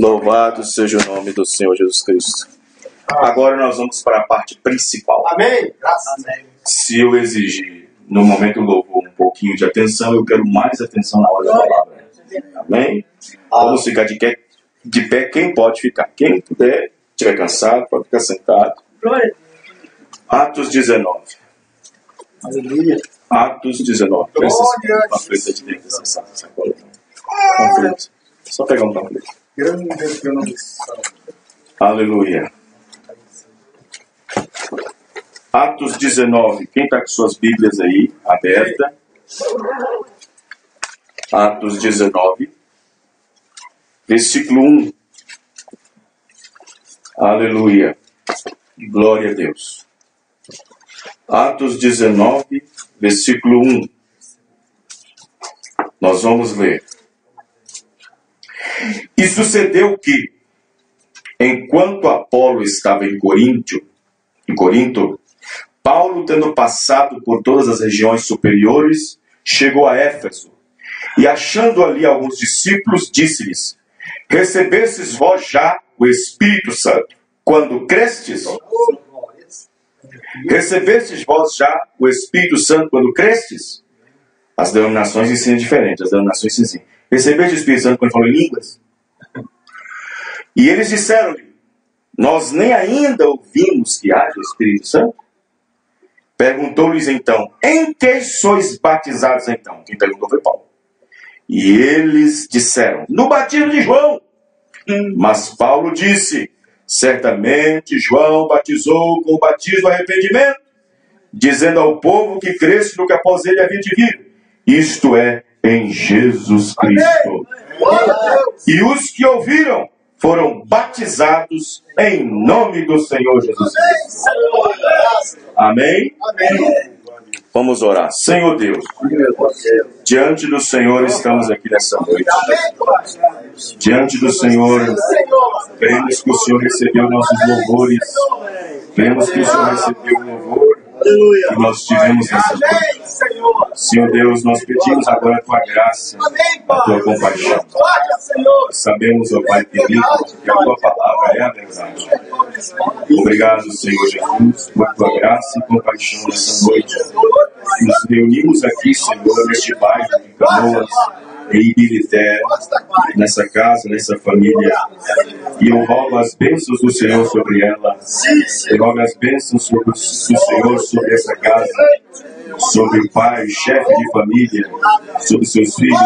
Louvado seja o nome do Senhor Jesus Cristo. Agora nós vamos para a parte principal. Amém. Graças a Deus. Se eu exigir no momento do louvor um pouquinho de atenção, eu quero mais atenção na hora da palavra. Amém? Vamos ficar de pé. Quem pode ficar? Quem puder, estiver cansado, pode ficar sentado. Atos 19. Aleluia. Atos 19. Presta atenção. Panfleto de dentro dessa sacola. Panfleto. Só pegar um panfleto. Grande Deus, que eu não sou. Aleluia. Atos 19. Quem está com suas Bíblias aí aberta? Atos 19. Versículo 1. Aleluia. Glória a Deus. Atos 19, versículo 1. Nós vamos ler. E sucedeu que, enquanto Apolo estava em Corinto, Paulo, tendo passado por todas as regiões superiores, chegou a Éfeso, e achando ali alguns discípulos, disse-lhes: recebestes vós já o Espírito Santo, quando crestes? Recebestes vós já o Espírito Santo quando crestes? As denominações ensinam diferente. As denominações ensinam assim: recebeste o Espírito Santo quando falou em línguas? E eles disseram-lhe: nós nem ainda ouvimos que haja o Espírito Santo. Perguntou-lhes então: em que sois batizados então? Quem perguntou foi Paulo. E eles disseram: no batismo de João. Mas Paulo disse: certamente João batizou com o batismo do arrependimento, dizendo ao povo que cresce no que após ele havia de vir, isto é, em Jesus Cristo. E os que ouviram foram batizados em nome do Senhor Jesus Cristo. Amém? Vamos orar. Senhor Deus, diante do Senhor estamos aqui nessa noite. Diante do Senhor, cremos que o Senhor recebeu nossos louvores. Cremos que o Senhor recebeu o louvor que nós tivemos nessa noite. Senhor Deus, nós pedimos agora a Tua graça, a Tua compaixão. Sabemos, ó Pai querido, que a Tua palavra é a verdade. Obrigado, Senhor Jesus, por Tua graça e compaixão nessa noite. Nos reunimos aqui, Senhor, neste bairro de Canoas, em Ibirité, nessa casa, nessa família. E eu rogo as bênçãos do Senhor sobre ela. Eu rogo as bênçãos do Senhor sobre essa casa, sobre o pai, o chefe de família, sobre seus filhos.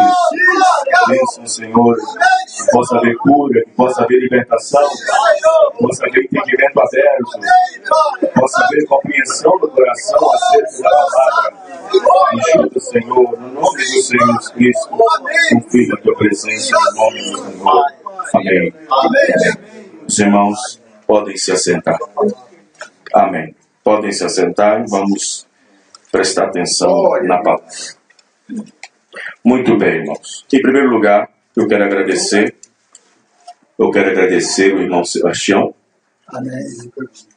Bênção, Senhor, que possa haver cura, que possa haver libertação, que possa haver entendimento aberto, que possa haver compreensão do coração acerca da palavra. Ajuda, Senhor, no nome do Senhor Jesus Cristo, confio na Tua presença, no nome do Senhor. Amém. Os irmãos podem se assentar. Amém. Podem se assentar e vamos prestar atenção na palavra. Muito bem, irmãos. Em primeiro lugar, eu quero agradecer o irmão Sebastião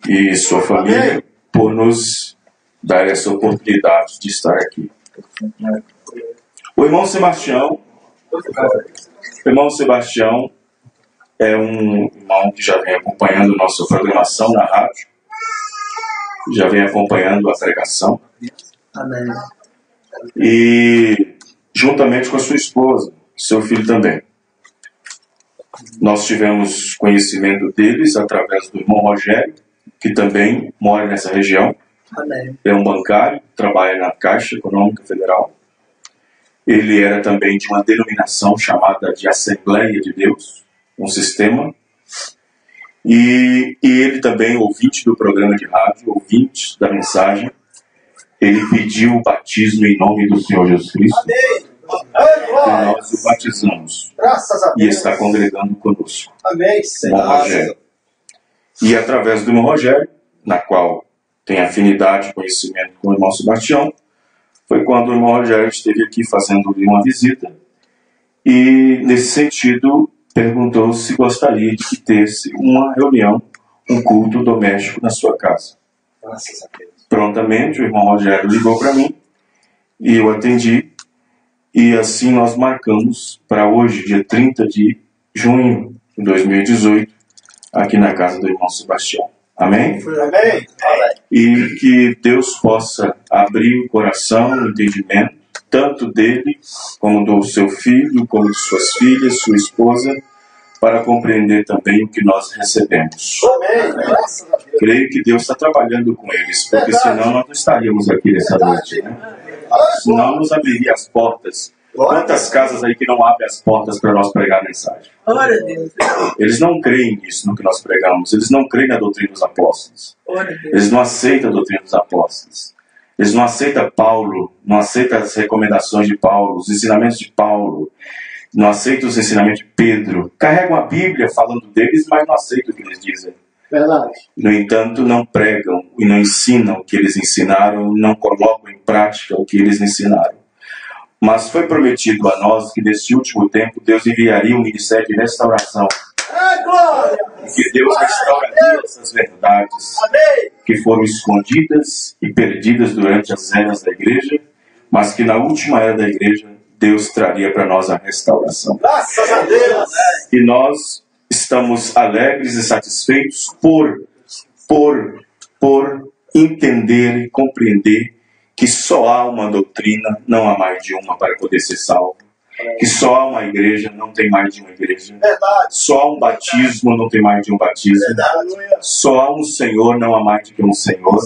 e sua família por nos dar essa oportunidade de estar aqui. O irmão Sebastião é um irmão que já vem acompanhando nossa programação na rádio, já vem acompanhando a pregação. Amém. E juntamente com a sua esposa, seu filho também. Nós tivemos conhecimento deles através do irmão Rogério, que também mora nessa região. Amém. É um bancário, trabalha na Caixa Econômica Federal. Ele era também de uma denominação chamada de Assembleia de Deus, um sistema. E ele também, ouvinte do programa de rádio, ouvinte da mensagem, ele pediu o batismo em nome do Senhor Jesus Cristo. Amém. E nós o batizamos. Graças a Deus. E está congregando conosco. Amém, Irmão Rogério. E através do irmão Rogério, na qual tem afinidade e conhecimento com o irmão Sebastião, foi quando o irmão Rogério esteve aqui fazendo-lhe uma visita e, nesse sentido, perguntou se gostaria de que tivesse uma reunião, um culto doméstico na sua casa. Graças a Deus. Prontamente, o irmão Rogério ligou para mim e eu atendi. E assim nós marcamos para hoje, dia 30 de junho, em 2018, aqui na casa do irmão Sebastião. Amém? Amém. E que Deus possa abrir o coração, o entendimento, tanto dele, como do seu filho, como de suas filhas, sua esposa, para compreender também o que nós recebemos. Amém. Graças a Deus. Creio que Deus está trabalhando com eles, porque senão nós não estaríamos aqui nessa noite, né? Senão nos abriria as portas. Quantas casas aí que não abrem as portas para nós pregar a mensagem? Glória a Deus. Eles não creem nisso, no que nós pregamos. Eles não creem na doutrina dos apóstolos. Glória a Deus. Eles não aceitam a doutrina dos apóstolos. Eles não aceitam Paulo, não aceitam as recomendações de Paulo, os ensinamentos de Paulo, não aceitam os ensinamentos de Pedro. Carregam a Bíblia falando deles, mas não aceitam o que eles dizem. Verdade. No entanto, não pregam e não ensinam o que eles ensinaram, não colocam em prática o que eles ensinaram. Mas foi prometido a nós que neste último tempo Deus enviaria um ministério de restauração. Glória. Que Deus restauraria essas verdades Amém. que foram escondidas e perdidas durante as eras da igreja, mas que na última era da igreja Deus traria para nós a restauração. Graças a Deus. E nós estamos alegres e satisfeitos por entender e compreender que só há uma doutrina, não há mais de uma para poder ser salvo. Que só há uma igreja, não tem mais de uma igreja. Verdade. Só há um batismo, não tem mais de um batismo. Verdade. Só há um Senhor, não há mais do que um Senhor.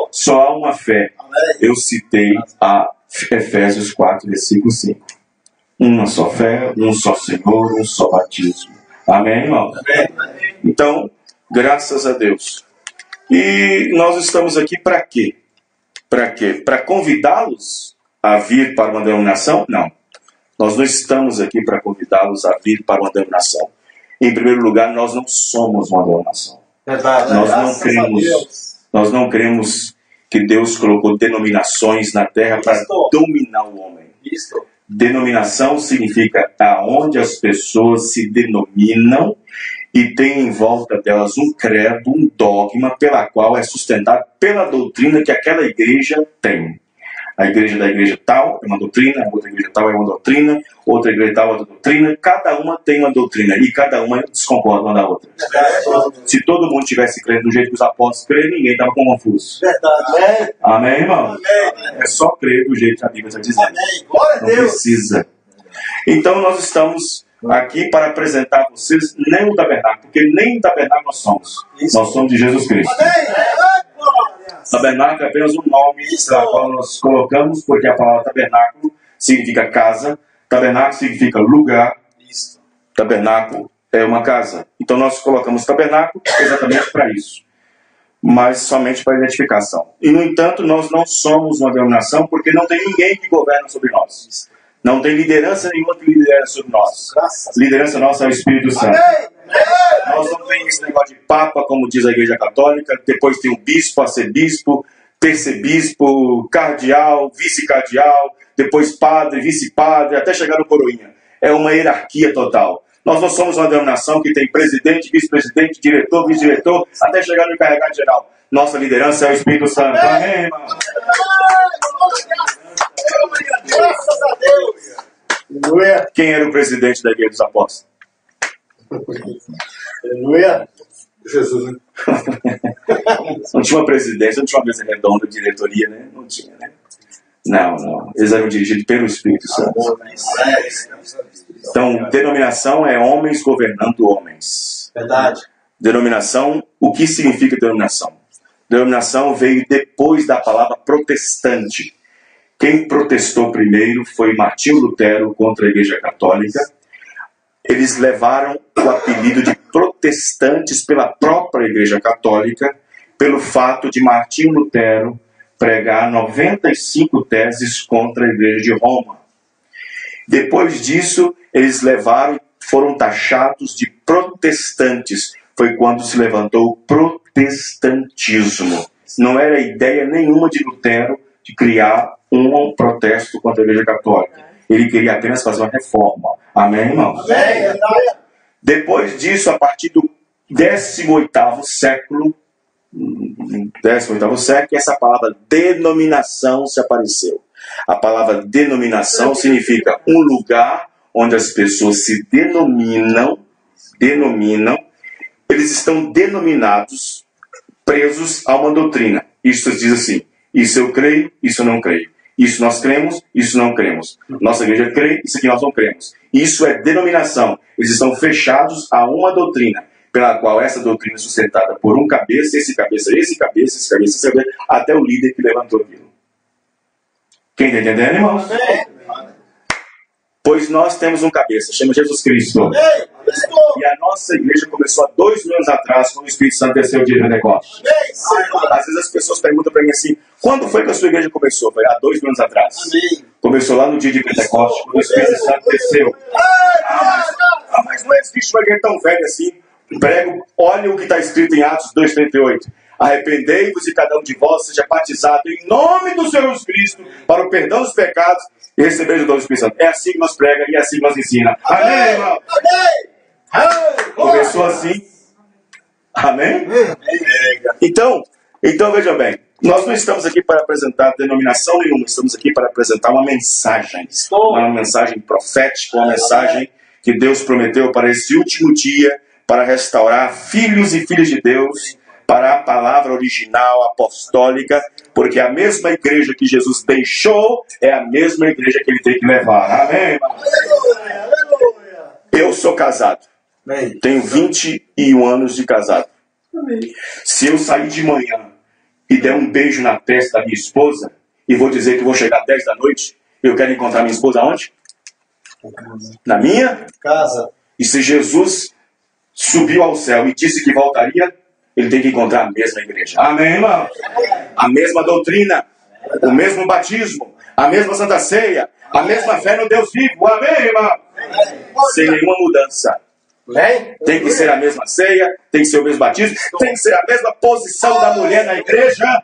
Só há uma fé. Eu citei a Efésios 4, versículo 5. Uma só fé, um só Senhor, um só batismo. Amém, irmão? Amém. Então, graças a Deus. E nós estamos aqui para quê? Para quê? Para convidá-los a vir para uma denominação? Não. Nós não estamos aqui para convidá-los a vir para uma denominação. Em primeiro lugar, nós não somos uma denominação. Verdade. Nós não cremos que Deus colocou denominações na terra para dominar o homem. Isso. Denominação significa aonde as pessoas se denominam e tem em volta delas um credo, um dogma pela qual é sustentado pela doutrina que aquela igreja tem. A igreja da igreja tal é uma doutrina, a outra igreja tal é uma doutrina, outra igreja tal é outra doutrina. Cada uma tem uma doutrina e cada uma desconcorda uma da outra. Se todo mundo tivesse crendo do jeito que os apóstolos creem, ninguém estava confuso. Verdade. Amém, irmão? Amém. É só crer do jeito que a Bíblia está dizendo. Amém. Glória a Não Deus. precisa. Então nós estamos aqui para apresentar a vocês nem o tabernáculo, porque nem o tabernáculo nós somos. Nós somos de Jesus Cristo. Amém. Glória. Tabernáculo é apenas um nome para qual nós colocamos, porque a palavra tabernáculo significa casa, tabernáculo significa lugar, tabernáculo é uma casa. Então nós colocamos tabernáculo exatamente para isso, mas somente para identificação. E no entanto, nós não somos uma denominação porque não tem ninguém que governa sobre nós. Não tem liderança nenhuma que lidera sobre nós. Liderança nossa é o Espírito Santo. Nós não temos esse negócio de papa, como diz a Igreja Católica. Depois tem o bispo, arcebispo, tercebispo, cardeal, vice-cardeal, depois padre, vice-padre, até chegar no coroinha. É uma hierarquia total. Nós não somos uma denominação que tem presidente, vice-presidente, diretor, vice-diretor, até chegar no encarregado geral. Nossa liderança é o Espírito Santo. Amém, irmão? Graças a Deus. Aleluia. Quem era o presidente da Igreja dos Apóstolos? Aleluia. Jesus. Não tinha uma presidência, não tinha uma mesa redonda de diretoria, né? Não tinha, né? Não. Eles eram dirigidos pelo Espírito Santo. Então, denominação é homens governando homens. Verdade. Denominação, o que significa denominação? Denominação veio depois da palavra protestante. Quem protestou primeiro foi Martinho Lutero contra a Igreja Católica. Eles levaram o apelido de protestantes pela própria Igreja Católica, pelo fato de Martinho Lutero pregar 95 teses contra a Igreja de Roma. Depois disso, eles foram taxados de protestantes. Foi quando se levantou o protestantismo. Não era ideia nenhuma de Lutero de criar um protesto contra a Igreja Católica. Ele queria apenas fazer uma reforma. Amém, irmão? Amém. Depois disso, a partir do 18º século, essa palavra denominação se apareceu. A palavra denominação significa um lugar onde as pessoas se denominam denominam, eles estão denominados, presos a uma doutrina. Isso diz assim: isso eu creio, isso eu não creio. Isso nós cremos, isso não cremos. Nossa igreja crê, isso aqui nós não cremos. Isso é denominação. Eles estão fechados a uma doutrina, pela qual essa doutrina é sustentada por um cabeça, esse cabeça, esse cabeça, esse cabeça, esse cabeça, até o líder que levantou aquilo. Quem está entendendo, irmãos? Pois nós temos um cabeça, chama Jesus Cristo. E a nossa igreja começou há 2 mil anos atrás, quando o Espírito Santo desceu o dia de Pentecostes. Às vezes as pessoas perguntam para mim assim: quando foi que a sua igreja começou? Foi há 2 mil anos atrás. Começou lá no dia de Pentecostes, quando o Espírito Santo desceu. Mas não existe uma igreja tão velha assim. Prego, olha o que está escrito em Atos 2,38. Arrependei-vos e cada um de vós seja batizado em nome do Senhor Jesus Cristo para o perdão dos pecados e receber o dom do Espírito Santo. É assim que nós pregamos e é assim que nós ensinamos. Amém, irmão? Começou assim. Amém? Então, veja bem. Nós não estamos aqui para apresentar denominação nenhuma. Estamos aqui para apresentar uma mensagem. Uma mensagem profética, uma mensagem que Deus prometeu para esse último dia, para restaurar filhos e filhas de Deus para a palavra original apostólica, porque a mesma igreja que Jesus deixou é a mesma igreja que ele tem que levar. Amém? Eu sou casado. Tenho 21 anos de casado. Se eu sair de manhã e der um beijo na testa da minha esposa e vou dizer que vou chegar às 10 da noite, eu quero encontrar minha esposa onde? Na minha casa. E se Jesus subiu ao céu e disse que voltaria, ele tem que encontrar a mesma igreja. Amém, irmão? A mesma doutrina, o mesmo batismo, a mesma Santa Ceia, a mesma fé no Deus vivo. Amém, irmão? Sem nenhuma mudança. Tem que ser a mesma ceia, tem que ser o mesmo batismo, tem que ser a mesma posição da mulher na igreja,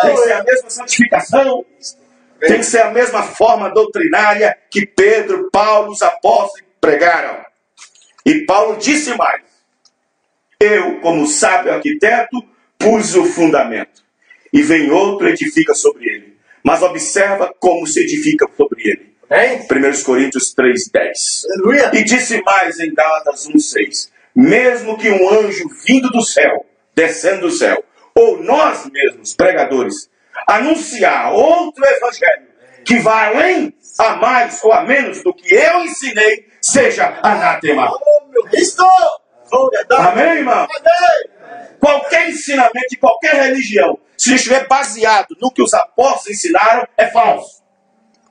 tem que ser a mesma santificação, tem que ser a mesma forma doutrinária que Pedro, Paulo, os apóstolos pregaram. E Paulo disse mais: eu, como sábio arquiteto, pus o fundamento, e vem outro e edifica sobre ele. Mas observa como se edifica sobre ele. 1 Coríntios 3,10. E disse mais em Gálatas 1,6: mesmo que um anjo vindo do céu, descendo do céu, ou nós mesmos, pregadores, anunciar outro evangelho que vá além, a mais ou a menos do que eu ensinei, seja anátema. Amém, irmão? Qualquer ensinamento de qualquer religião, se estiver baseado no que os apóstolos ensinaram, é falso.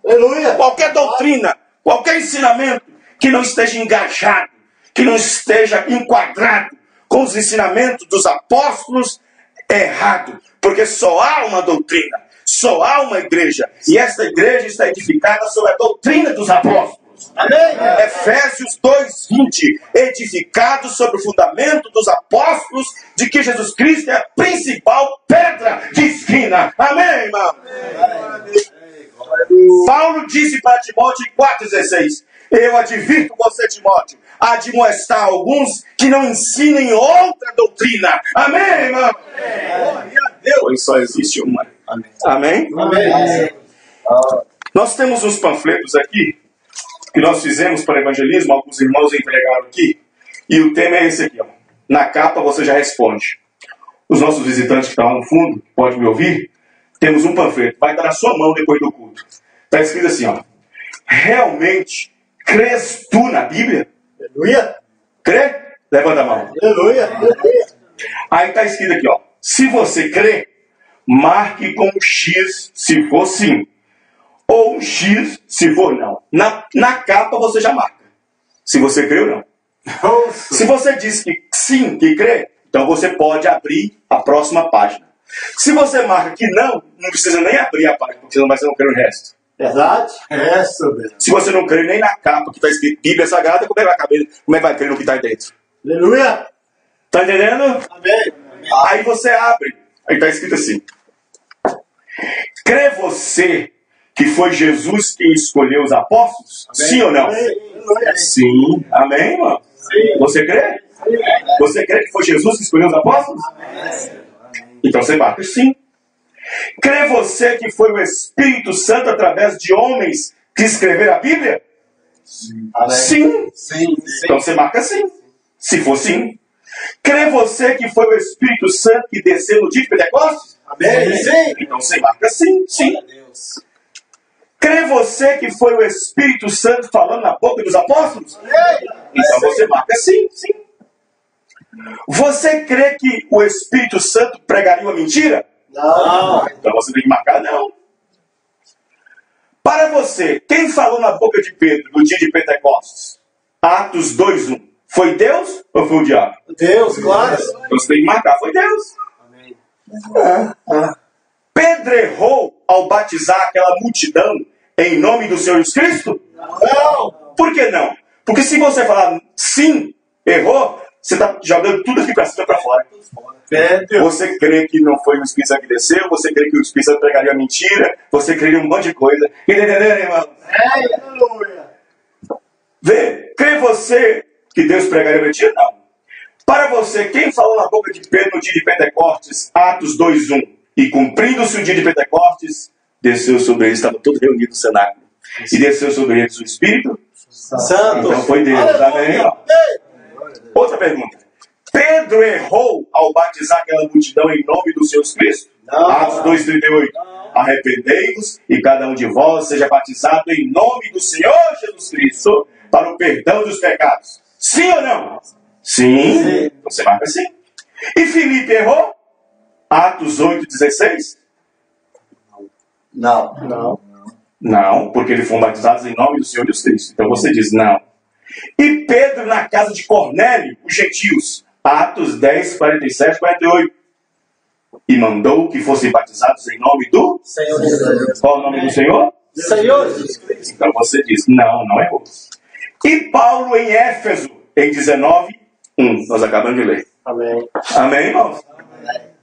Aleluia. Qualquer doutrina, qualquer ensinamento que não esteja engajado, que não esteja enquadrado com os ensinamentos dos apóstolos, é errado. Porque só há uma doutrina, só há uma igreja, e esta igreja está edificada sobre a doutrina dos apóstolos. Amém? Efésios 2:20, edificado sobre o fundamento dos apóstolos, de que Jesus Cristo é a principal pedra de esquina. Amém, irmão? Paulo disse para Timóteo em 4,16: eu advirto você, Timóteo, a admoestar alguns que não ensinem outra doutrina. Amém, irmão? Pois só existe uma. Amém? Amém? Nós temos uns panfletos aqui que nós fizemos para evangelismo, alguns irmãos entregaram aqui, e o tema é esse aqui, ó. Na capa você já responde. Os nossos visitantes que estão lá no fundo, podem me ouvir, temos um panfleto, vai estar na sua mão depois do culto. Está escrito assim, ó: realmente crês tu na Bíblia? Aleluia. Crê? Levanta a mão. Aleluia. Aí está escrito aqui, ó: se você crê, marque com um X se for sim, ou um X se for não. Na capa você já marca se você crê ou não. Se você diz que sim, que crê, então você pode abrir a próxima página. Se você marca que não precisa nem abrir a página, porque você não crer no resto. Verdade? Se você não crê nem na capa que está escrito Bíblia Sagrada, como é que vai crer no que está aí dentro? Aleluia! Está entendendo? Amém. Aí você abre, aí está escrito assim: crê você que foi Jesus quem escolheu os apóstolos? Amém. Sim ou não? Amém. Sim. Amém, irmão? Sim. Você crê? Sim. Você crê que foi Jesus que escolheu os apóstolos? Amém. Então você marca sim. Crê você que foi o Espírito Santo através de homens que escreveram a Bíblia? Sim. Sim. Sim. Então você marca sim. Se for sim, crê você que foi o Espírito Santo que desceu no dia de Pentecostes? Amém. Sim. Então você marca sim, sim. Deus. Crê você que foi o Espírito Santo falando na boca dos apóstolos? Então você marca sim, sim. Você crê que o Espírito Santo pregaria uma mentira? Não. Então você tem que marcar não. Para você, quem falou na boca de Pedro no dia de Pentecostes? Atos 2:1. Foi Deus ou foi o diabo? Deus, claro. Então você tem que marcar, foi Deus. Amém. Pedro errou ao batizar aquela multidão em nome do Senhor Jesus Cristo? Não. Por que não? Porque se você falar sim, errou, você está jogando tudo aqui para cima e para fora. Você crê que não foi o Espírito Santo que desceu, você crê que o Espírito Santo pregaria mentira, você crê em um monte de coisa. Entenderam, irmão? Aleluia. Vê, crê você que Deus pregaria mentira? Não. Para você, quem falou na boca de Pedro no dia de Pentecostes, Atos 2:1, e cumprindo-se o dia de Pentecostes, desceu sobre eles, estavam todos reunidos no cenáculo, e desceu sobre eles o Espírito Santo. Então foi Deus, amém? Outra pergunta. Pedro errou ao batizar aquela multidão em nome do Senhor Cristo? Não. Atos 2:38. Arrependei-vos e cada um de vós seja batizado em nome do Senhor Jesus Cristo para o perdão dos pecados. Sim ou não? Sim. Sim. Você marca sim. E Filipe errou? Atos 8:16. Não. Não. Não, porque eles foram batizados em nome do Senhor Jesus Cristo. Então você diz não. E Pedro na casa de Cornélio, os gentios, Atos 10:47-48. E mandou que fossem batizados em nome do Senhor Jesus. Qual é o nome do Senhor? Senhor Jesus Cristo. Então você diz não, não errou. E Paulo em Éfeso, em 19:1. Nós acabamos de ler. Amém. Amém, irmãos?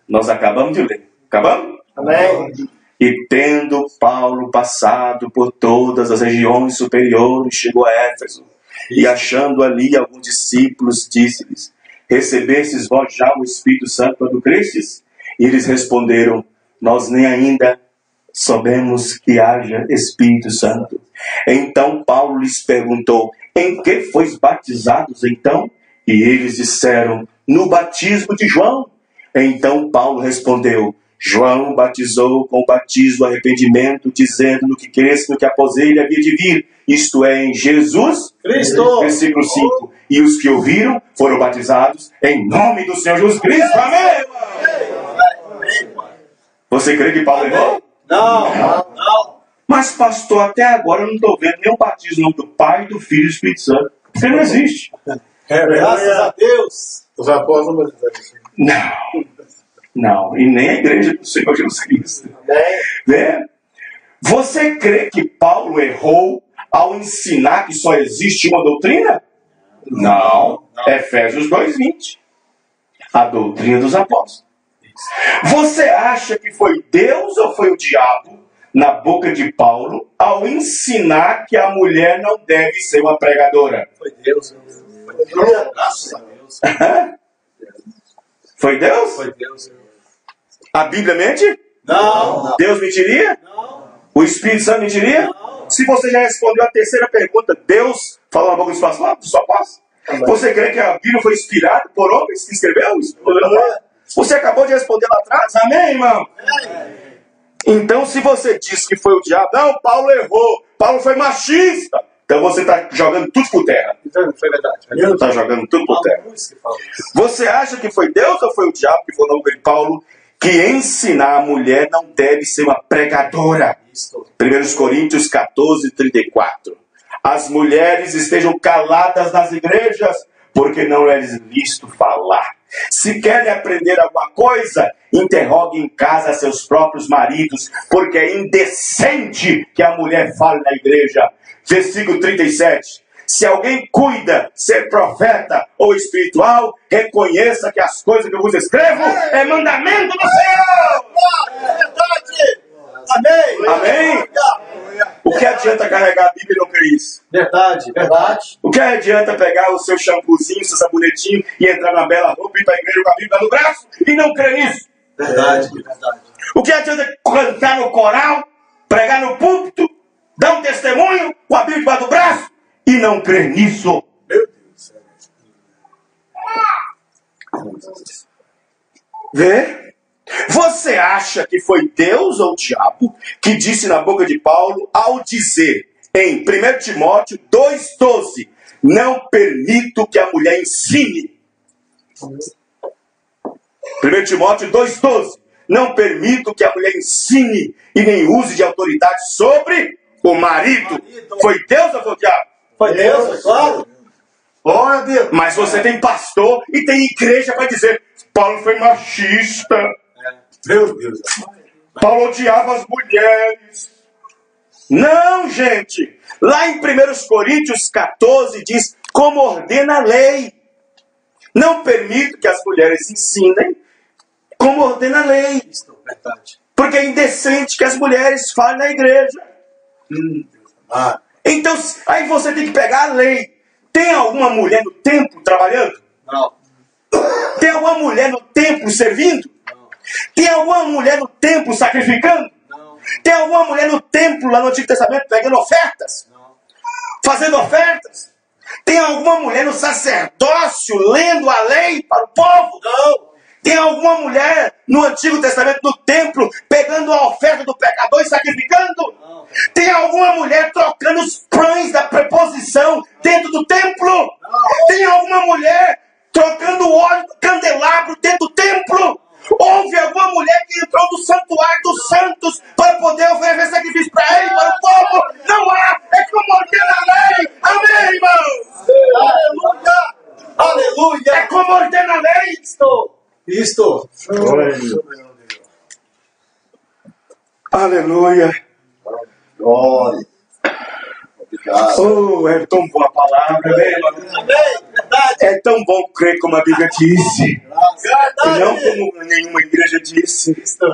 Nós acabamos de ler. Acabamos? Amém. E tendo Paulo passado por todas as regiões superiores, chegou a Éfeso. E achando ali alguns discípulos, disse-lhes: recebestes vós já o Espírito Santo quando crestes? E eles responderam: nós nem ainda soubemos que haja Espírito Santo. Então Paulo lhes perguntou: em que fois batizados então? E eles disseram: no batismo de João. Então Paulo respondeu: João batizou com o batismo do arrependimento, dizendo no que cresce, no que após ele havia de vir, isto é, em Jesus Cristo. Versículo 5. E os que ouviram foram batizados em nome do Senhor Jesus Cristo. Amém, irmão? Você crê que Paulo errou? Não. Não. Mas, pastor, até agora eu não estou vendo nenhum batismo no nome do Pai, do Filho e do Espírito Santo. Porque não existe. Graças a Deus. Os apóstolos Não. Não. E nem a igreja do Senhor Jesus Cristo. Amém. Né? Você crê que Paulo errou ao ensinar que só existe uma doutrina? Não. Efésios 2:20. A doutrina dos apóstolos. Você acha que foi Deus ou foi o diabo na boca de Paulo ao ensinar que a mulher não deve ser uma pregadora? Foi Deus. Foi Deus. Graças a Deus. Foi Deus? Foi Deus. A Bíblia mente? Não. Deus mentiria? Não. O Espírito Santo mentiria? Não. Se você já respondeu a terceira pergunta, Deus falou na boca dos apóstolos? Você crê que a Bíblia foi inspirada por homens que escreveu? Você acabou de responder lá atrás? Amém, irmão? Então, se você diz que foi o diabo, não, Paulo errou, Paulo foi machista, então você está jogando tudo por terra. Foi verdade. Está jogando tudo por terra. Você acha que foi Deus ou foi o diabo que falou na boca de Paulo que ensinar a mulher não deve ser uma pregadora? 1 Coríntios 14:34. As mulheres estejam caladas nas igrejas, porque não é lícito falar. Se querem aprender alguma coisa, interroguem em casa seus próprios maridos, porque é indecente que a mulher fale na igreja. Versículo 37. Se alguém cuida ser profeta ou espiritual, reconheça que as coisas que eu vos escrevo é mandamento do Senhor. Verdade. Amém. Amém? O que adianta carregar a Bíblia e não crer isso? Verdade. Verdade. O que adianta pegar o seu shampoozinho, seu sabonetinho e entrar na bela roupa e ir para a igreja com a Bíblia no braço e não crer nisso? Verdade. Verdade. O que adianta cantar no coral, pregar no púlpito, dar um testemunho com a Bíblia debaixo do braço e não crer nisso? Meu Deus. Vê? Você acha que foi Deus ou o diabo que disse na boca de Paulo ao dizer em 1 Timóteo 2,12: não permito que a mulher ensine. 1 Timóteo 2,12: não permito que a mulher ensine e nem use de autoridade sobre o marido. Foi Deus ou foi o diabo? Foi Deus, é claro. Glória a Deus. Mas você tem pastor e tem igreja para dizer: Paulo foi machista. Meu Deus. Paulo odiava as mulheres. Não, gente. Lá em 1 Coríntios 14 diz: como ordena a lei. Não permito que as mulheres ensinem como ordena a lei. Verdade. Porque é indecente que as mulheres falem na igreja. Então, aí você tem que pegar a lei. Tem alguma mulher no templo trabalhando? Não. Tem alguma mulher no templo servindo? Não. Tem alguma mulher no templo sacrificando? Não. Tem alguma mulher no templo, lá no Antigo Testamento, pegando ofertas? Não. Fazendo ofertas? Tem alguma mulher no sacerdócio lendo a lei para o povo? Não. Tem alguma mulher no Antigo Testamento, no templo, pegando a oferta do pecador e sacrificando? Não. Tem alguma mulher trocando os pães da preposição dentro do templo? Não. Tem alguma mulher trocando o óleo do candelabro dentro do templo? Houve alguma mulher que entrou no santuário dos santos para poder oferecer sacrifício para ele, para o povo? Não há! É como ordena a lei! Amém, irmãos? Aleluia! Aleluia! É como ordena a lei! Isto. Aleluia! Glória. Obrigado. Oh, é tão boa a palavra, né, irmão? Amém. Verdade. É tão bom crer como a Bíblia disse. Verdade. Não como nenhuma igreja disse. Isto.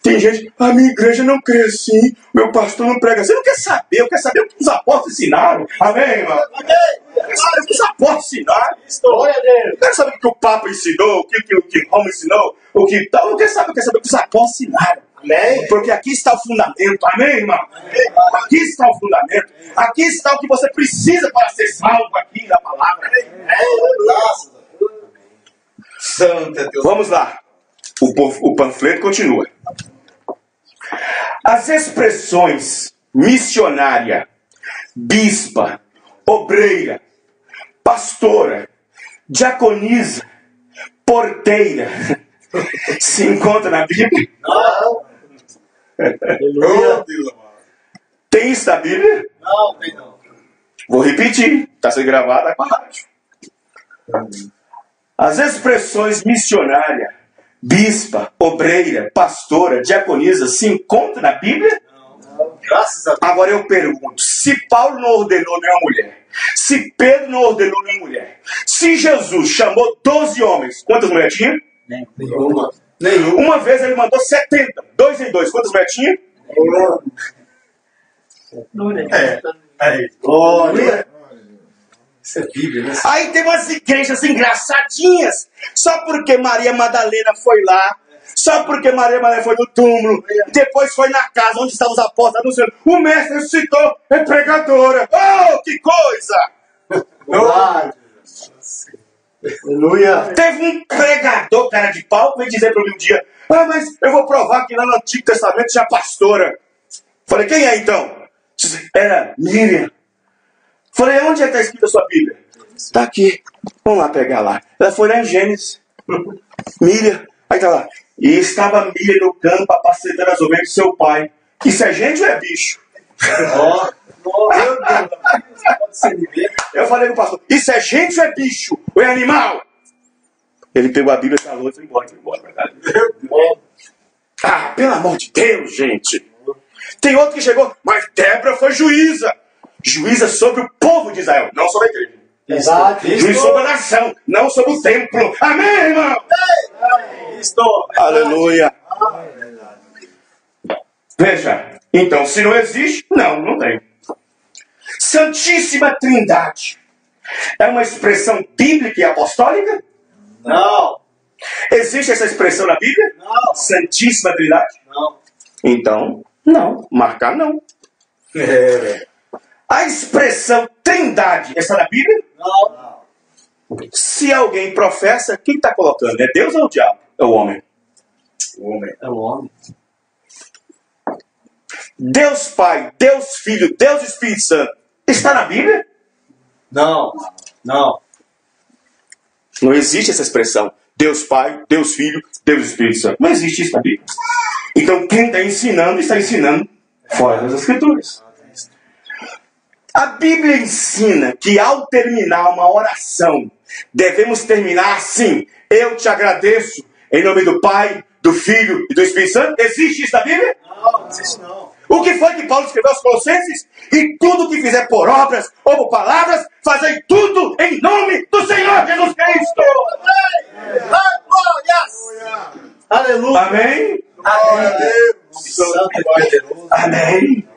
Tem gente, a minha igreja não crê assim, meu pastor não prega assim. Não quer saber, eu quero saber o que os apóstolos ensinaram. Amém, irmão? Amém. Eu quero saber o que os apóstolos ensinaram. Glória a Deus. Eu quero saber o que o Papa ensinou, o que Roma ensinou, o que tal. Eu quero saber o que os apóstolos ensinaram. Amém. Porque aqui está o fundamento. Amém, irmão? Amém. Aqui está o fundamento. Aqui está o que você precisa para ser salvo aqui na palavra. Graças a Deus. Santa Deus. Vamos lá. O panfleto continua. As expressões missionária, bispa, obreira, pastora, diaconisa, porteira se encontra na Bíblia? Não. Aleluia. Tem isso na Bíblia? Não, tem não. Vou repetir. Está sendo gravado com a rádio. As expressões missionária, bispa, obreira, pastora, diaconisa se encontram na Bíblia? Não. Graças a Deus. Agora eu pergunto, se Paulo não ordenou nenhuma mulher, se Pedro não ordenou nenhuma mulher, se Jesus chamou 12 homens, quantas mulheres tinha? Nenhuma. Uma vez ele mandou 70, 2 em 2, quantas mulheres tinha? Glória. Isso é Bíblia, né? Aí tem umas igrejas engraçadinhas, só porque Maria Madalena foi lá, só porque Maria Madalena foi no túmulo, depois foi na casa onde estavam os apóstolos anunciando, o mestre ressuscitou, é pregadora. Oh, que coisa! Glória. Aleluia. Teve um pregador, cara de pau, que veio dizer para mim um dia, mas eu vou provar que lá no Antigo Testamento tinha pastora. Falei, quem é então? Era Miriam. Falei, onde é que está escrito a sua Bíblia? Está aqui. Vamos lá pegar lá. Ela foi lá em Gênesis. Miriam. Aí está lá. E estava Miriam no campo apacentando as ovelhas de seu pai. Isso é gente ou é bicho? Eu falei com o pastor, isso é gente ou é bicho? Ou é animal? Ele pegou a Bíblia, falou e foi embora. Ah, pelo amor de Deus, gente. Tem outro que chegou, mas Débora foi juíza. Juíza sobre o povo de Israel, não sobre a igreja. Exato. Juiz sobre a nação, não sobre o templo. Amém, irmão? Estou. Aleluia. Veja, então se não existe, não tem. Santíssima Trindade é uma expressão bíblica e apostólica? Não. Existe essa expressão na Bíblia? Não. Santíssima Trindade? Não. Então, não. Marcar não. A expressão Trindade está na Bíblia? Não. Se alguém professa, quem está colocando? É Deus ou o diabo? É o homem. O homem. É o homem. Deus Pai, Deus Filho, Deus Espírito Santo. Está na Bíblia? Não. Não. Não existe essa expressão. Deus Pai, Deus Filho, Deus Espírito Santo. Não existe isso na Bíblia. Então quem está ensinando fora das Escrituras. A Bíblia ensina que ao terminar uma oração, devemos terminar assim: eu te agradeço em nome do Pai, do Filho e do Espírito Santo. Existe isso na Bíblia? Não existe não. O que foi que Paulo escreveu aos Colossenses? E tudo que fizer por obras ou por palavras, fazei tudo em nome do Senhor Jesus Cristo. Aleluia. Amém? Amém. Amém.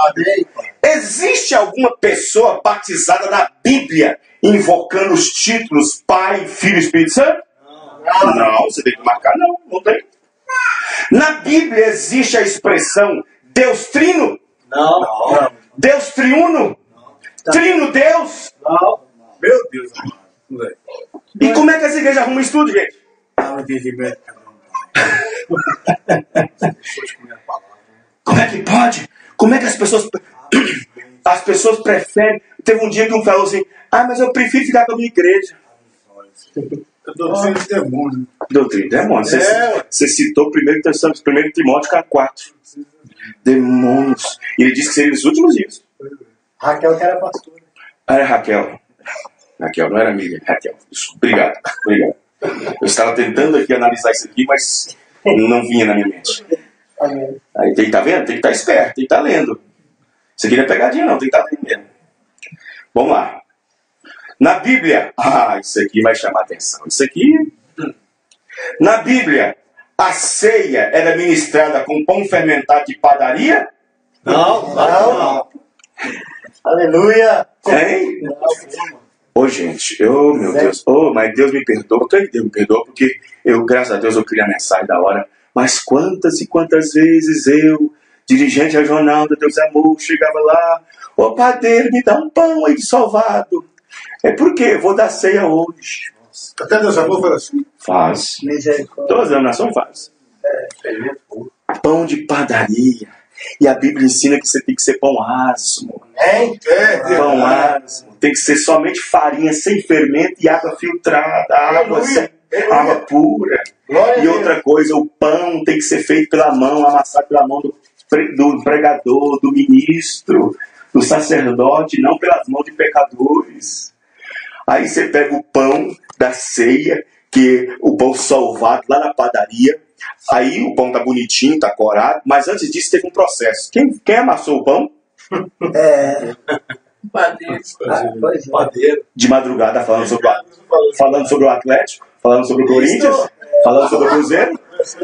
Amém. Existe alguma pessoa batizada na Bíblia invocando os títulos Pai, Filho e Espírito Santo? Não, você tem que marcar, não tem. Na Bíblia existe a expressão Deus Trino? Não. Deus Triuno? Trino Deus? Não. Meu Deus. E como é que as igrejas arrumam isso tudo, gente? Não entendimento. Como é que pode? Como é que as pessoas preferem? Teve um dia que um falou assim: mas eu prefiro ficar com a minha igreja. Doutrina de demônio. Doutrina de demônio. Você citou 1 Timóteo 4. Demônios. E ele disse que seriam os últimos dias. Raquel que era pastora. Era Raquel. Raquel, não era Miriam. Raquel. Obrigado. Eu estava tentando aqui analisar isso aqui, mas não vinha na minha mente. Amém. Aí tem que estar vendo? Tem que estar esperto, tem que estar lendo. Isso aqui não é pegadinha não, tem que estar lendo mesmo. Vamos lá. Na Bíblia, isso aqui vai chamar atenção. Isso aqui, na Bíblia, a ceia era ministrada com pão fermentado de padaria? Não. Aleluia. Hein? Ô gente, meu Deus, mas Deus me perdoa, Deus me perdoa, porque graças a Deus, eu criei a mensagem da hora, mas quantas e quantas vezes eu, dirigente regional do Deus Amor, chegava lá: ô padeiro, me dá um pão aí de salvado. É porque eu vou dar ceia hoje. Até Deus Amor foi assim? Faz. Misericórdia. Todas as denominações fazem. Pão de padaria. E a Bíblia ensina que você tem que ser pão asmo. Pão asmo. Tem que ser somente farinha sem fermento e água filtrada. Água pura. E outra coisa, o pão tem que ser feito pela mão, amassado pela mão do pregador, do ministro, do sacerdote, não pelas mãos de pecadores. Aí você pega o pão da ceia, que o pão salvado lá na padaria. Aí o pão tá bonitinho, tá corado, mas antes disso teve um processo. Quem amassou o pão? Padeiro. De madrugada falando sobre o Atlético, falando sobre o Corinthians, falando sobre o Cruzeiro,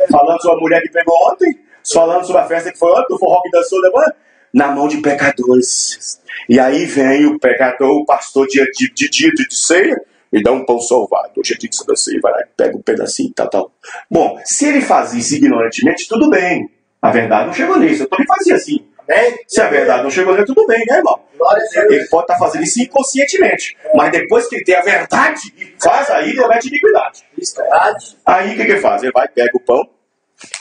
falando sobre a mulher que pegou ontem, falando sobre a festa que foi ontem, do forró que dançou depois, na mão de pecadores. E aí vem o pecador, o pastor dia de ceia, e dá um pão salvado. Hoje é dia de ceia, vai lá e pega um pedacinho e tal. Bom, se ele fazia isso ignorantemente, tudo bem. A verdade não chegou nisso. Eu também fazia assim. Se a verdade não chegou nisso, tudo bem, né, irmão? Ele pode estar fazendo isso inconscientemente. Mas depois que ele tem a verdade, faz, aí ele comete iniquidade. Aí o que ele faz? Ele vai, pega o pão